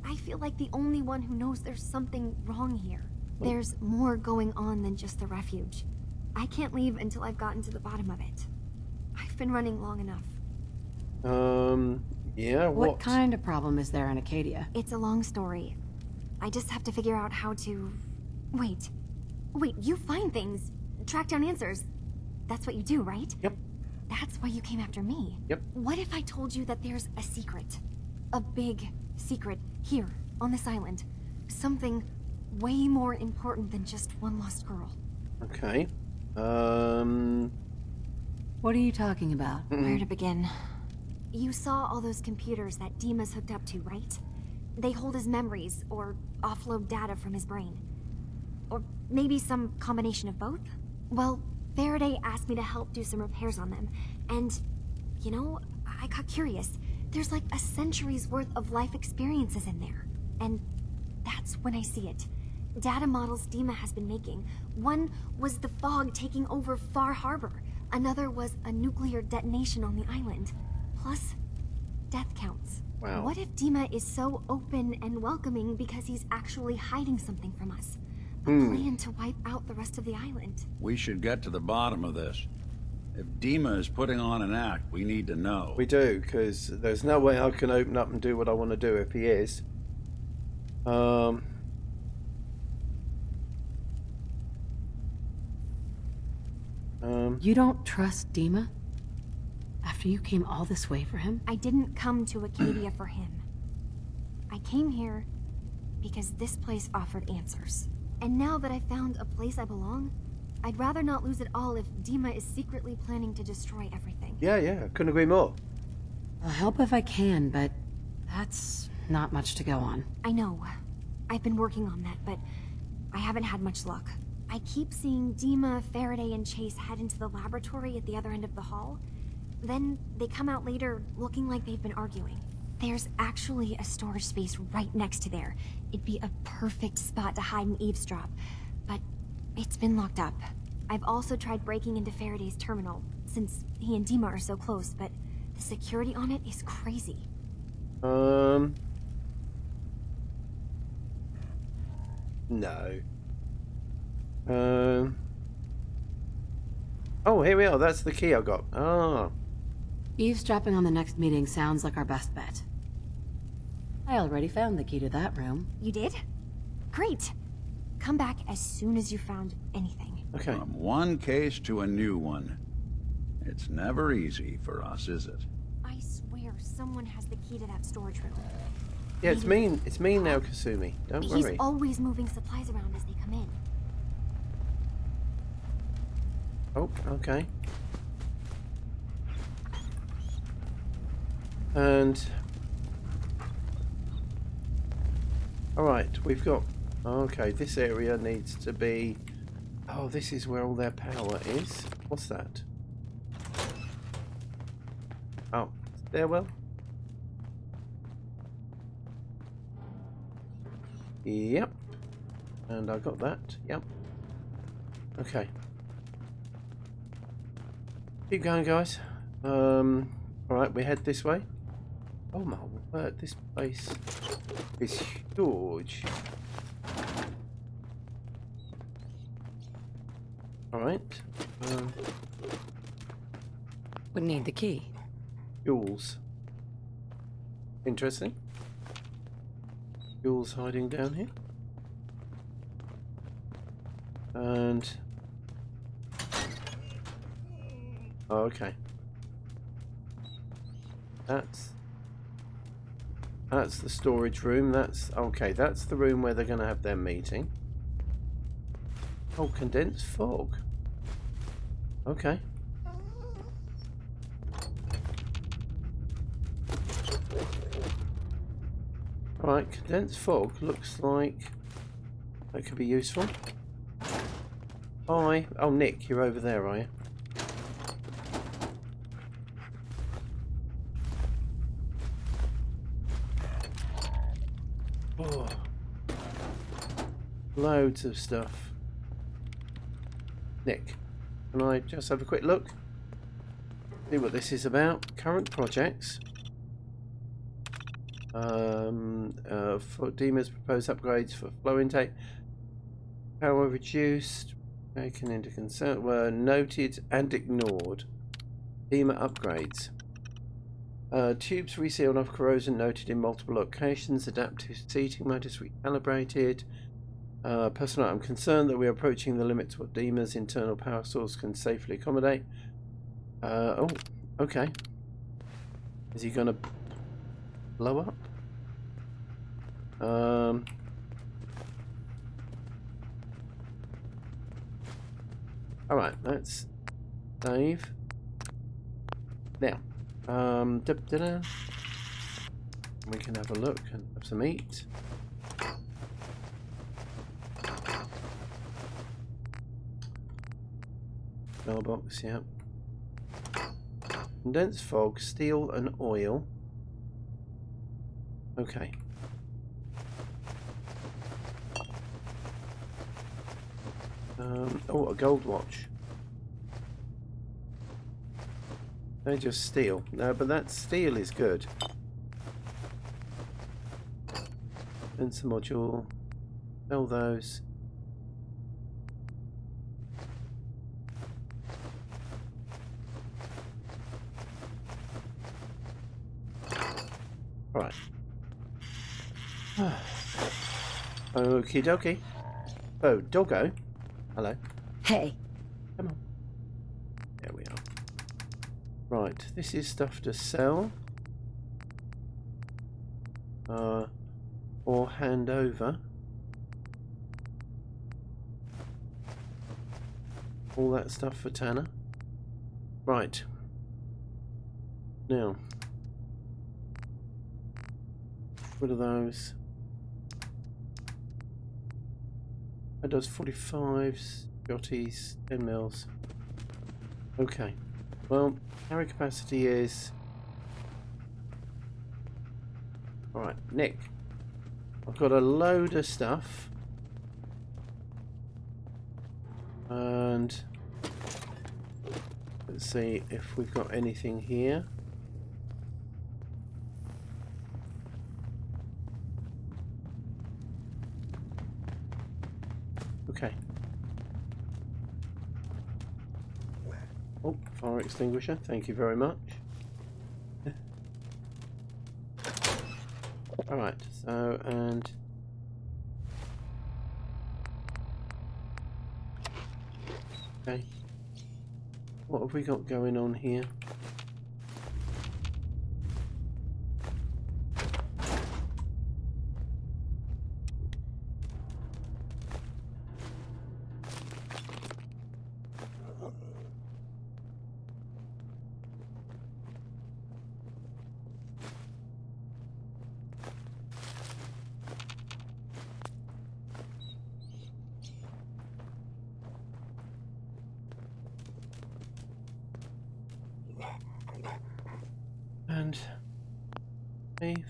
Speaker 14: I feel like the only one who knows there's something wrong here. There's more going on than just the refuge. I can't leave until I've gotten to the bottom of it. I've been running long enough.
Speaker 1: Yeah,
Speaker 7: what kind of problem is there in Acadia?
Speaker 14: It's a long story. I just have to figure out how to... Wait, you find things, track down answers. That's what you do, right?
Speaker 1: Yep.
Speaker 14: That's why you came after me.
Speaker 1: Yep.
Speaker 14: What if I told you that there's a secret? A big secret here, on this island. Something way more important than just one lost girl.
Speaker 1: Okay.
Speaker 7: What are you talking about?
Speaker 14: Where to begin? You saw all those computers that Dima's hooked up to, right? They hold his memories, or offload data from his brain. Or maybe some combination of both? Well, Faraday asked me to help do some repairs on them, and, you know, I got curious. There's like a century's worth of life experiences in there. And that's when I see it. Data models Dima has been making. One was the fog taking over Far Harbour. Another was a nuclear detonation on the island. Plus, death counts.
Speaker 1: Wow.
Speaker 14: What if Dima is so open and welcoming because he's actually hiding something from us? A plan to wipe out the rest of the island.
Speaker 4: We should get to the bottom of this. If Dima is putting on an act, we need to know.
Speaker 1: We do, because there's no way I can open up and do what I want to do if he is.
Speaker 7: You don't trust Dima? After you came all this way for him?
Speaker 14: I didn't come to Acadia for him. I came here because this place offered answers. And now that I found a place I belong, I'd rather not lose it all if Dima is secretly planning to destroy everything.
Speaker 1: Yeah, couldn't agree more.
Speaker 7: I'll help if I can, but that's not much to go on.
Speaker 14: I know. I've been working on that, but I haven't had much luck. I keep seeing Dima, Faraday, and Chase head into the laboratory at the other end of the hall. Then they come out later looking like they've been arguing. There's actually a storage space right next to there. It'd be a perfect spot to hide and eavesdrop, but it's been locked up. I've also tried breaking into Faraday's terminal, since he and Dima are so close, but the security on it is crazy.
Speaker 1: No. Oh, here we are. That's the key I got. Ah.
Speaker 7: Eavesdropping on the next meeting sounds like our best bet. I already found the key to that room.
Speaker 14: You did? Great. Come back as soon as you found anything.
Speaker 1: Okay.
Speaker 4: From one case to a new one. It's never easy for us, is it?
Speaker 14: I swear someone has the key to that storage room.
Speaker 1: Yeah, it's mean. It's mean now, Kasumi. Don't
Speaker 14: He's
Speaker 1: worry.
Speaker 14: always moving supplies around as they come in.
Speaker 1: Oh, okay. And all right, we've got. Okay, this area needs to be Oh, this is where all their power is. What's that? Oh, stairwell. Yep. And I got that. Yep. Okay. Keep going, guys. Alright, we head this way. Oh my word, this place is huge. Alright.
Speaker 7: Would need the key.
Speaker 1: Jules. Interesting. Jules hiding down here. And... oh, okay. That's the storage room. That's... okay, that's the room where they're going to have their meeting. Oh, condensed fog. Okay. Alright, condensed fog looks like that could be useful. Hi. Oh, Nick, you're over there, are you? Oh. Loads of stuff. Nick, can I just have a quick look? See what this is about. Current projects. For Dima's proposed upgrades for flow intake. Power reduced. Taken into concern. Were noted and ignored. Dima upgrades. Tubes resealed off corrosion noted in multiple locations. Adaptive seating motors recalibrated. Personally, I'm concerned that we are approaching the limits of what Dima's internal power source can safely accommodate. Oh, okay. Is he gonna blow up? Alright, let's save. Now, we can have a look and have some eat. Box, yeah. Condensed fog, steel and oil. Okay. Oh, a gold watch. They're just steel. No, but that steel is good. Sensor module. Sell those. Right. Okie dokie. Oh, doggo. Hello.
Speaker 7: Hey.
Speaker 1: Come on. There we are. Right, this is stuff to sell. Or hand over. All that stuff for Tanner. Right. Now. Rid of those. That does 45s, jotties, 10 mils. Okay. Well, carry capacity is... alright, Nick. I've got a load of stuff. And... let's see if we've got anything here. Okay. Oh, fire extinguisher. Thank you very much. Alright, so, and... okay. What have we got going on here? And leave.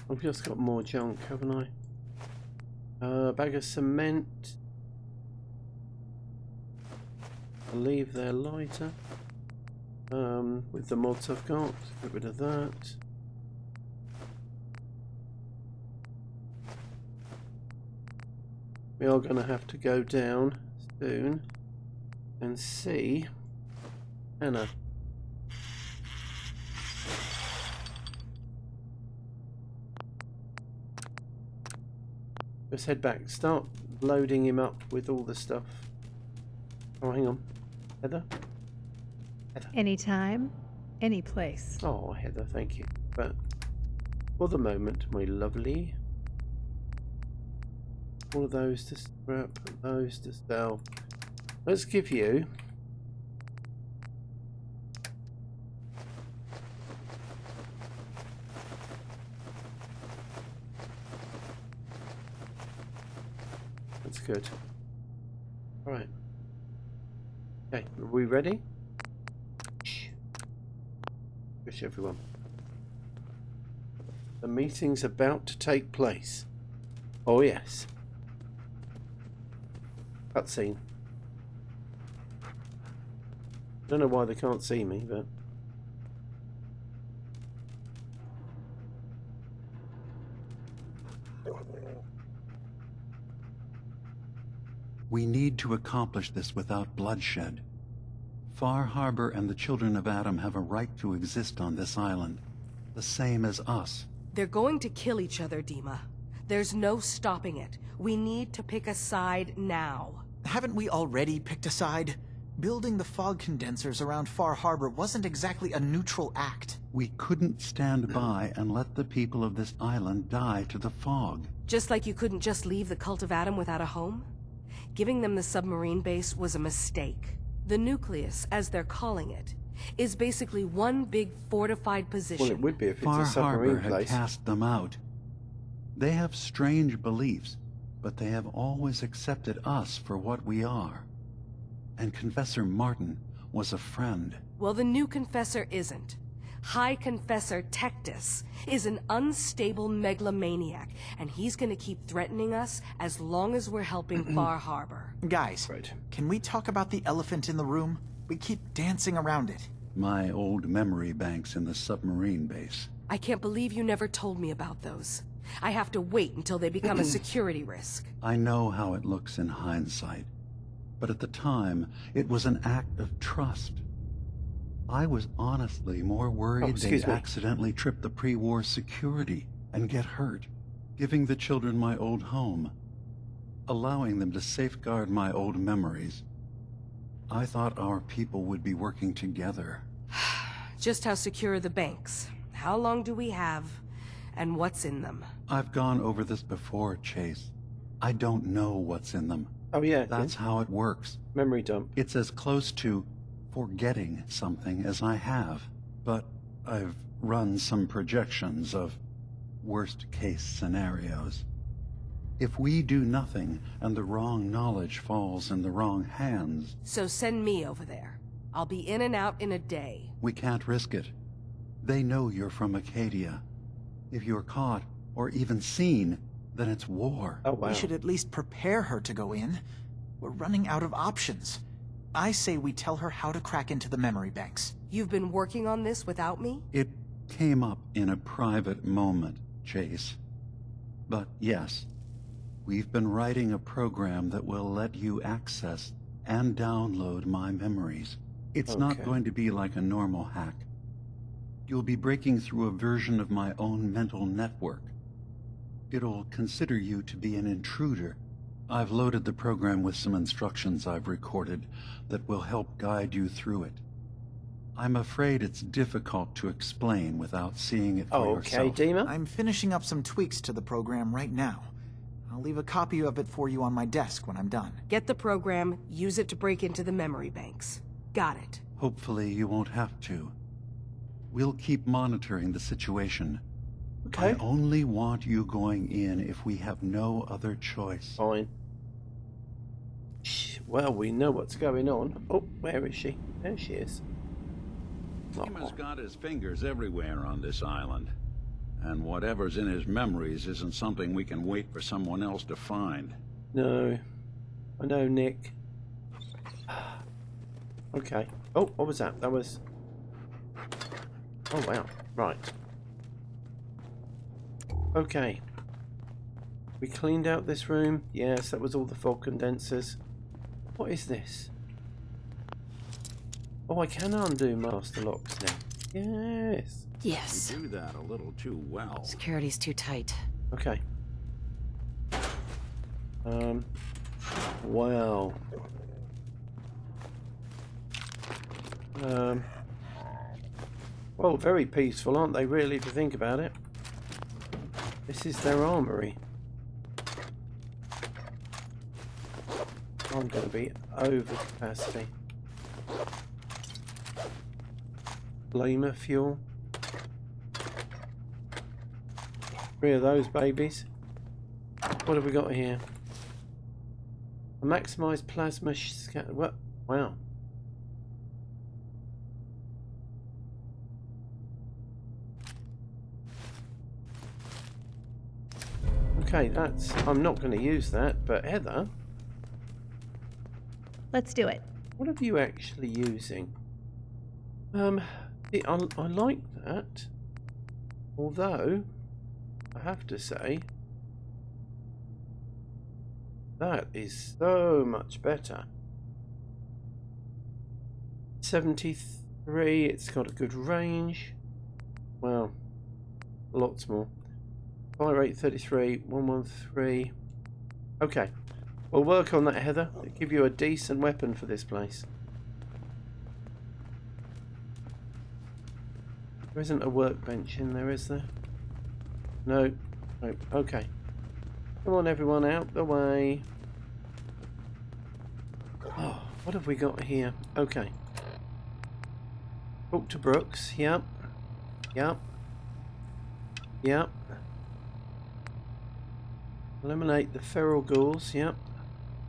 Speaker 1: I've just got more junk, haven't I? Bag of cement. I'll leave their lighter. With the mods I've got, get rid of that. We are going to have to go down soon and see Anna. Let's head back. Start loading him up with all the stuff. Oh, hang on. Heather? Heather.
Speaker 15: Anytime, any place.
Speaker 1: Oh, Heather, thank you. But for the moment, my lovely. All of those to scrap, those to sell. Let's give you that's good. Alright. Okay, are we ready? Shh. Wish everyone. The meeting's about to take place. Oh yes. Cutscene. Don't know why they can't see me, but
Speaker 2: we need to accomplish this without bloodshed. Far Harbour and the children of Adam have a right to exist on this island, the same as us.
Speaker 6: They're going to kill each other, Dima. There's no stopping it. We need to pick a side now.
Speaker 5: Haven't we already picked a side? Building the fog condensers around Far Harbour wasn't exactly a neutral act.
Speaker 2: We couldn't stand by and let the people of this island die to the fog.
Speaker 6: Just like you couldn't just leave the Cult of Adam without a home? Giving them the submarine base was a mistake. The nucleus, as they're calling it, is basically one big fortified position.
Speaker 1: well, it would be if it's
Speaker 2: Far
Speaker 1: a submarine
Speaker 2: Harbour had
Speaker 1: place.
Speaker 2: cast them out. They have strange beliefs, but they have always accepted us for what we are. And Confessor Martin was a friend.
Speaker 6: Well, the new Confessor isn't. High Confessor Tectus is an unstable megalomaniac, and he's gonna keep threatening us as long as we're helping Far Harbour.
Speaker 5: Guys,
Speaker 1: Right.
Speaker 5: can we talk about the elephant in the room? We keep dancing around it.
Speaker 2: My old memory banks in the submarine base.
Speaker 6: I can't believe you never told me about those. I have to wait until they become a security risk.
Speaker 2: I know how it looks in hindsight, but at the time, it was an act of trust. I was honestly more worried
Speaker 1: excuse
Speaker 2: they'd
Speaker 1: me.
Speaker 2: accidentally trip the pre-war security and get hurt, giving the children my old home, allowing them to safeguard my old memories. I thought our people would be working together.
Speaker 6: Just how secure are the banks? How long do we have? And what's in them?
Speaker 2: I've gone over this before, Chase. I don't know what's in them.
Speaker 1: Oh yeah,
Speaker 2: That's how it works.
Speaker 1: memory dump.
Speaker 2: It's as close to forgetting something as I have. But I've run some projections of worst-case scenarios. If we do nothing and the wrong knowledge falls in the wrong hands,
Speaker 6: So send me over there. I'll be in and out in a day.
Speaker 2: we can't risk it. They know you're from Acadia. If you're caught, or even seen, then it's war.
Speaker 1: Oh wow.
Speaker 5: We should at least prepare her to go in. We're running out of options. I say we tell her how to crack into the memory banks.
Speaker 6: You've been working on this without me?
Speaker 2: It came up in a private moment, Chase. But yes, we've been writing a program that will let you access and download my memories. It's not
Speaker 1: Okay.
Speaker 2: going to be like a normal hack. You'll be breaking through a version of my own mental network. It'll consider you to be an intruder. I've loaded the program with some instructions I've recorded that will help guide you through it. I'm afraid it's difficult to explain without seeing it for
Speaker 1: Oh, okay,
Speaker 2: yourself.
Speaker 1: Dima.
Speaker 5: I'm finishing up some tweaks to the program right now. I'll leave a copy of it for you on my desk when I'm done.
Speaker 6: Get the program, use it to break into the memory banks. Got it.
Speaker 2: Hopefully you won't have to. We'll keep monitoring the situation.
Speaker 1: Okay.
Speaker 2: I only want you going in if we have no other choice.
Speaker 1: Fine. Well, we know what's going on. Oh, where is she? There she is.
Speaker 4: Demon's got his fingers everywhere on this island. And whatever's in his memories isn't something we can wait for someone else to find.
Speaker 1: No. I know, Nick. Okay. Oh, what was that? That was... Oh, wow. Right. Okay. We cleaned out this room. Yes, that was all the fog condensers. What is this? Oh, I can undo master locks now. Yes.
Speaker 3: Yes.
Speaker 4: You do that a little too well.
Speaker 3: Security's too tight.
Speaker 1: Okay. Wow. Well, very peaceful, aren't they, really, if you think about it? This is their armory. I'm going to be over capacity. Flamer fuel. 3 of those babies. What have we got here? A maximised plasma scatter. What? Wow. Okay, that's... I'm not going to use that, but Heather...
Speaker 15: Let's do it.
Speaker 1: What are you actually using? I like that. Although, I have to say, that is so much better. 73, it's got a good range. Well, lots more. Fire rate 33, 113. Okay, we'll work on that, Heather. It'll give you a decent weapon for this place. There isn't a workbench in there, is there? No. No. Okay. Come on, everyone, out the way. Oh, what have we got here? Okay. Talk to Brooks. Yep. Yep. Yep. Eliminate the feral ghouls. Yep.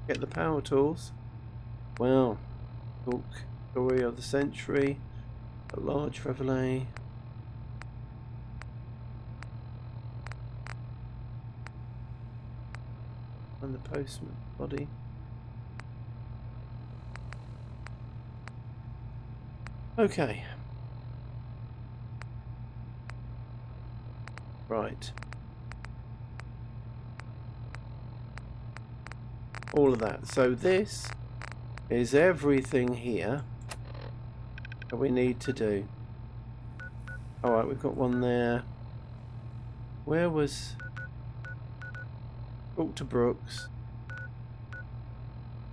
Speaker 1: Get the power tools. Well. Talk. Story of the century. A large reveille. And the postman body. Okay. Right. All of that. So this is everything here that we need to do. Alright, we've got one there. Where was... Talk to Brooks.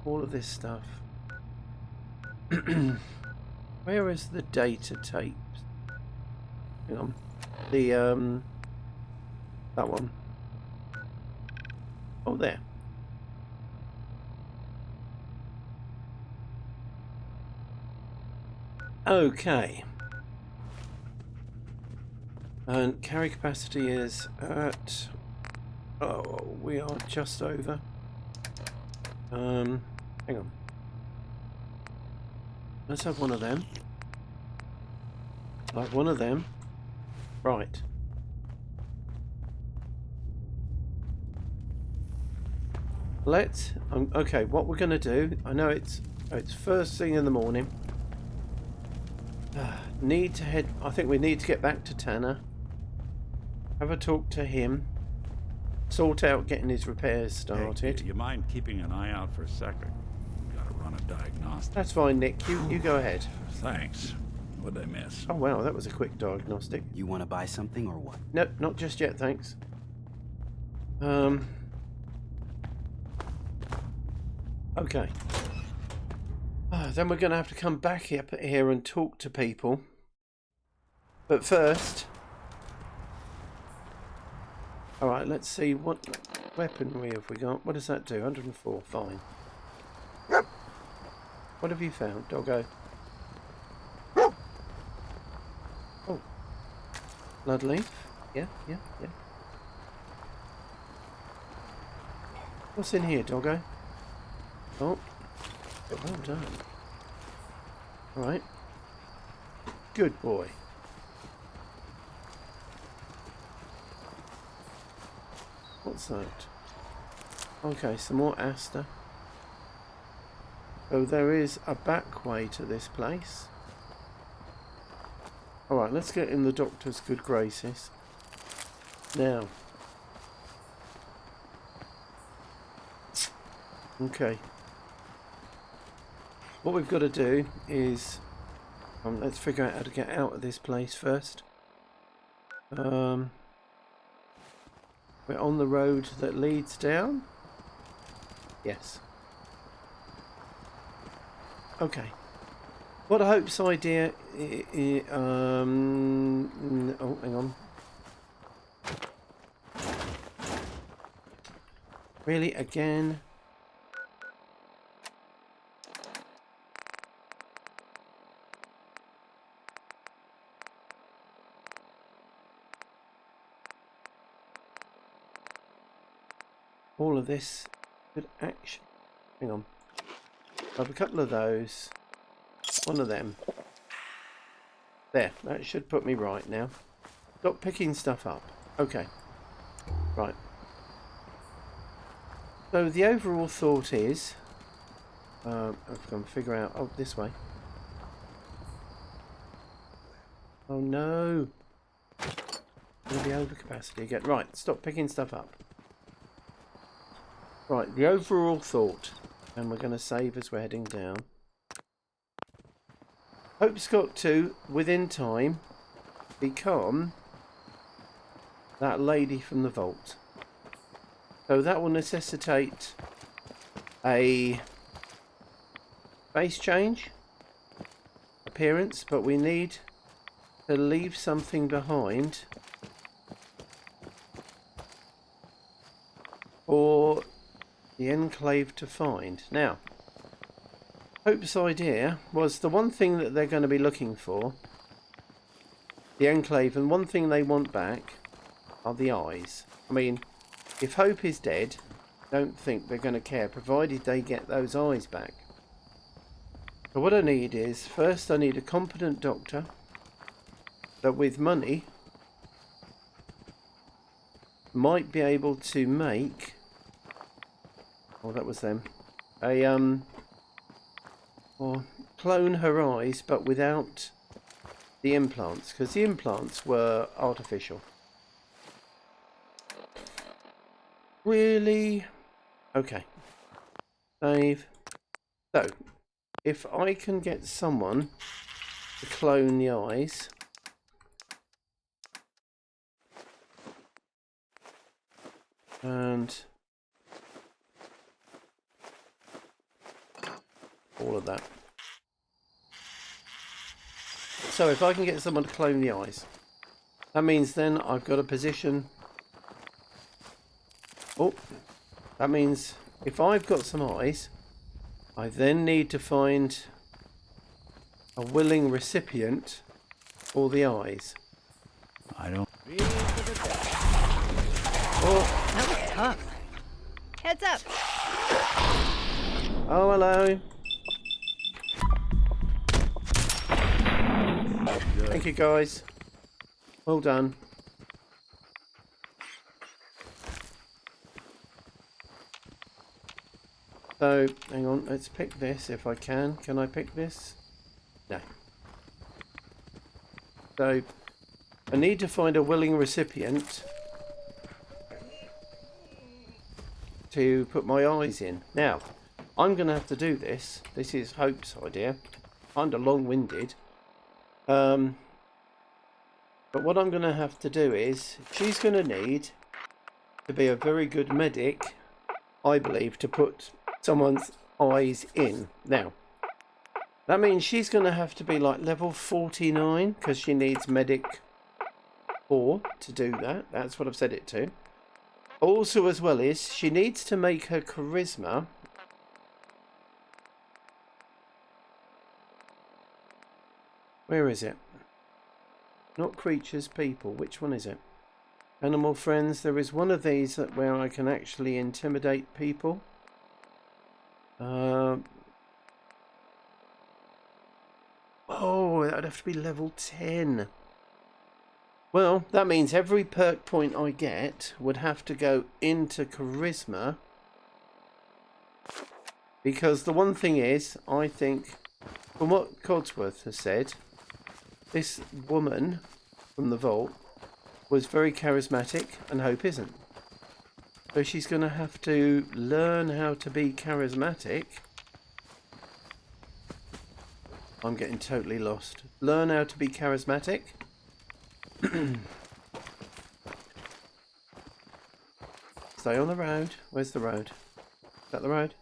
Speaker 1: All of this stuff. Where is the data tapes? Hang on. The that one. Oh, there. Okay. And carry capacity is at... Oh, we are just over. Hang on. Let's have one of them. Like one of them. Right. Let's... okay, what we're going to do... I know it's first thing in the morning. Need to head... I think we need to get back to Tanner. Have a talk to him. Sort out getting his repairs started.
Speaker 4: Hey, you mind keeping an eye out for a second? Gotta run a diagnostic.
Speaker 1: That's fine, Nick. You go ahead.
Speaker 4: Thanks. What'd I miss?
Speaker 1: Oh wow, that was a quick diagnostic.
Speaker 13: You want to buy something or what?
Speaker 1: Nope, not just yet, thanks. Okay. Then we're going to have to come back up here and talk to people. But first... Alright, let's see what weaponry have we got. What does that do? 104, fine. What have you found, doggo? Oh. Blood leaf? Yeah. What's in here, doggo? Oh, well done. Alright. Good boy. What's that? Okay, some more Asta. So there is a back way to this place. Alright, let's get in the doctor's good graces. Now. Okay. What we've got to do is... let's figure out how to get out of this place first. We're on the road that leads down? Yes. Okay. What Hope's idea... oh, hang on. Really? Again? All of this could actually... Hang on. I have a couple of those. One of them. There. That should put me right now. Stop picking stuff up. Okay. Right. So the overall thought is... I've got to figure out... Oh, this way. Oh no. I'm going to be over capacity again. Right. Stop picking stuff up. Right, the overall thought, and we're going to save as we're heading down. Hope's got to, within time, become that lady from the vault. So that will necessitate a face change, appearance, but we need to leave something behind for the Enclave to find. Now, Hope's idea was the one thing that they're going to be looking for, the Enclave, and one thing they want back are the eyes. I mean, if Hope is dead, don't think they're going to care, provided they get those eyes back. So what I need is, first I need a competent doctor that with money might be able to make... Oh, that was them. Or clone her eyes, but without the implants, because the implants were artificial. Really? Okay. Save. So, if I can get someone to clone the eyes... And... all of that. So if I can get someone to clone the eyes, that means then I've got a position. Oh, that means if I've got some eyes, I then need to find a willing recipient for the eyes.
Speaker 2: I don't...
Speaker 1: Oh,
Speaker 15: That was tough. Heads up.
Speaker 1: oh hello. Thank you guys. Well done. So, hang on, let's pick this if I can. Can I pick this? No. So, I need to find a willing recipient to put my eyes in. Now, I'm going to have to do this. This is Hope's idea. Kind of long-winded. But what I'm going to have to do is, she's going to need to be a very good medic, I believe, to put someone's eyes in. Now, that means she's going to have to be like level 49, because she needs medic 4 to do that. That's what I've set it to. Also, as well as, she needs to make her charisma... Where is it? Not creatures, people. Which one is it? Animal friends. There is one of these that where I can actually intimidate people. Oh, that'd have to be level 10. Well, that means every perk point I get would have to go into charisma. Because the one thing is, I think, from what Codsworth has said, this woman from the vault was very charismatic and Hope isn't. So she's going to have to learn how to be charismatic. I'm getting totally lost. Learn how to be charismatic. Stay on the road. Where's the road? Is that the road?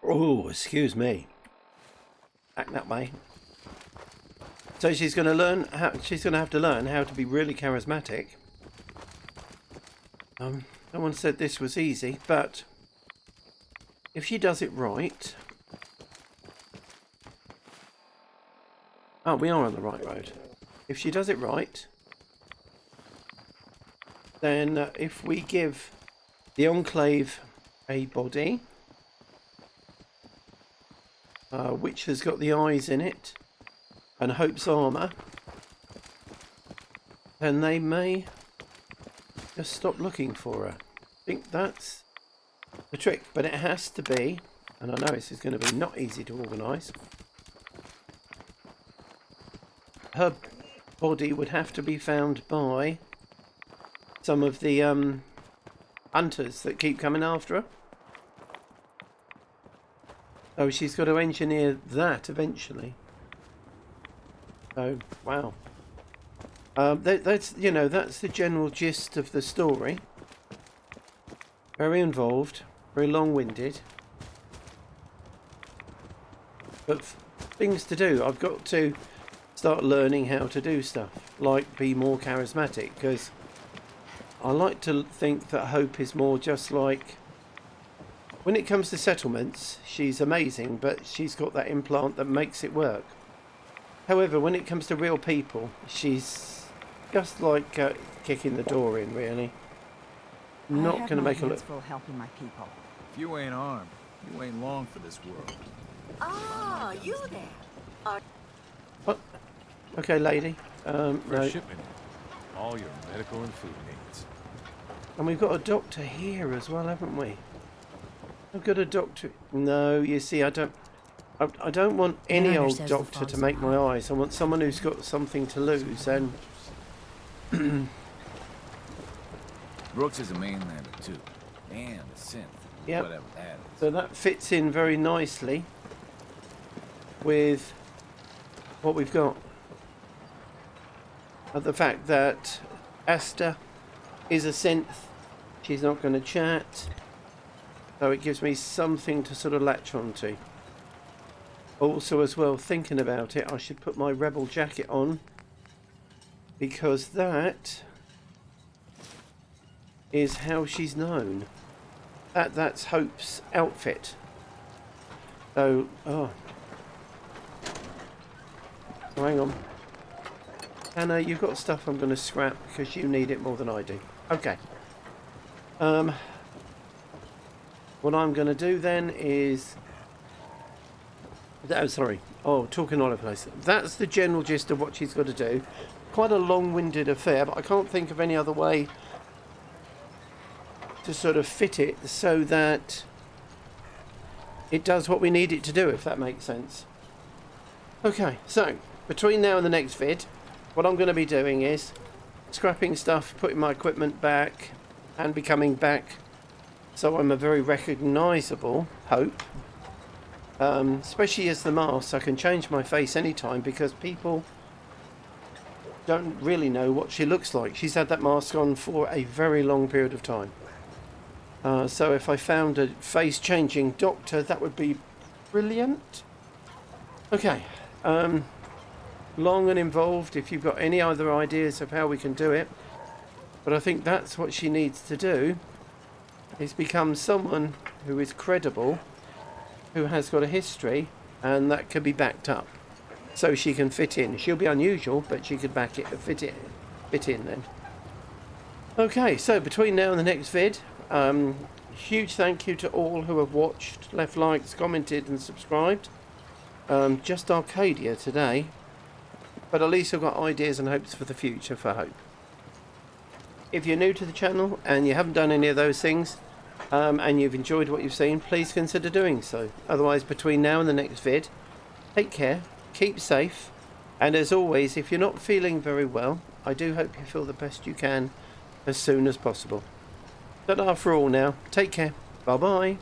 Speaker 1: Oh, excuse me. Back that way. So she's going to learn how. She's going to have to learn how to be really charismatic. Someone said this was easy, but if she does it right. Oh, we are on the right road. If she does it right, then if we give the Enclave a body, which has got the eyes in it, and Hope's armour, then they may just stop looking for her. I think that's the trick, but it has to be, and I know this is going to be not easy to organise, her body would have to be found by some of the hunters that keep coming after her. So she's got to engineer that eventually. So, wow. That's, you know, that's the general gist of the story. Very involved, very long-winded. But things to do. I've got to start learning how to do stuff, like be more charismatic, because I like to think that Hope is more just like... When it comes to settlements, she's amazing, but she's got that implant that makes it work. However, when it comes to real people, she's just like kicking the door in, really. Not going to make a look.
Speaker 16: Helping my people.
Speaker 10: If you ain't armed, you ain't long for this world.
Speaker 16: Ah, you there?
Speaker 1: What? Okay, lady. No.
Speaker 17: Shipment. All your medical and food needs.
Speaker 1: And we've got a doctor here as well, haven't we? I've got a doctor. No, you see, I don't want any old doctor to make my eyes. I want someone who's got something to lose. And
Speaker 18: Brooks is a mainlander too, and a synth.
Speaker 1: Yep.
Speaker 18: Whatever that is.
Speaker 1: So that fits in very nicely with what we've got. The fact that Asta is a synth. She's not going to chat. So it gives me something to sort of latch onto. Also, as well, thinking about it, I should put my rebel jacket on, because that is how she's known. That's Hope's outfit. So, oh, hang on. Anna, you've got stuff I'm going to scrap because you need it more than I do. Okay. What I'm going to do then is... Oh, sorry. Oh, talking all over the place. That's the general gist of what she's got to do. Quite a long-winded affair, but I can't think of any other way to sort of fit it so that it does what we need it to do, if that makes sense. Okay, so between now and the next vid, what I'm going to be doing is scrapping stuff, putting my equipment back, and becoming back so I'm a very recognisable Hope. Especially as the mask, I can change my face anytime because people don't really know what she looks like. She's had that mask on for a very long period of time. So if I found a face-changing doctor, that would be brilliant. Okay. Long and involved, if you've got any other ideas of how we can do it. But I think that's what she needs to do, is become someone who is credible, who has got a history, and that could be backed up so she can fit in. She'll be unusual, but she could fit in then. Okay, so between now and the next vid, huge thank you to all who have watched, left likes, commented and subscribed. Just Arcadia today, but at least I've got ideas and hopes for the future for Hope. If you're new to the channel and you haven't done any of those things, and you've enjoyed what you've seen, please consider doing so. Otherwise, between now and the next vid, take care, keep safe, and as always, if you're not feeling very well, I do hope you feel the best you can as soon as possible. Ta-da for all now. Take care. Bye-bye.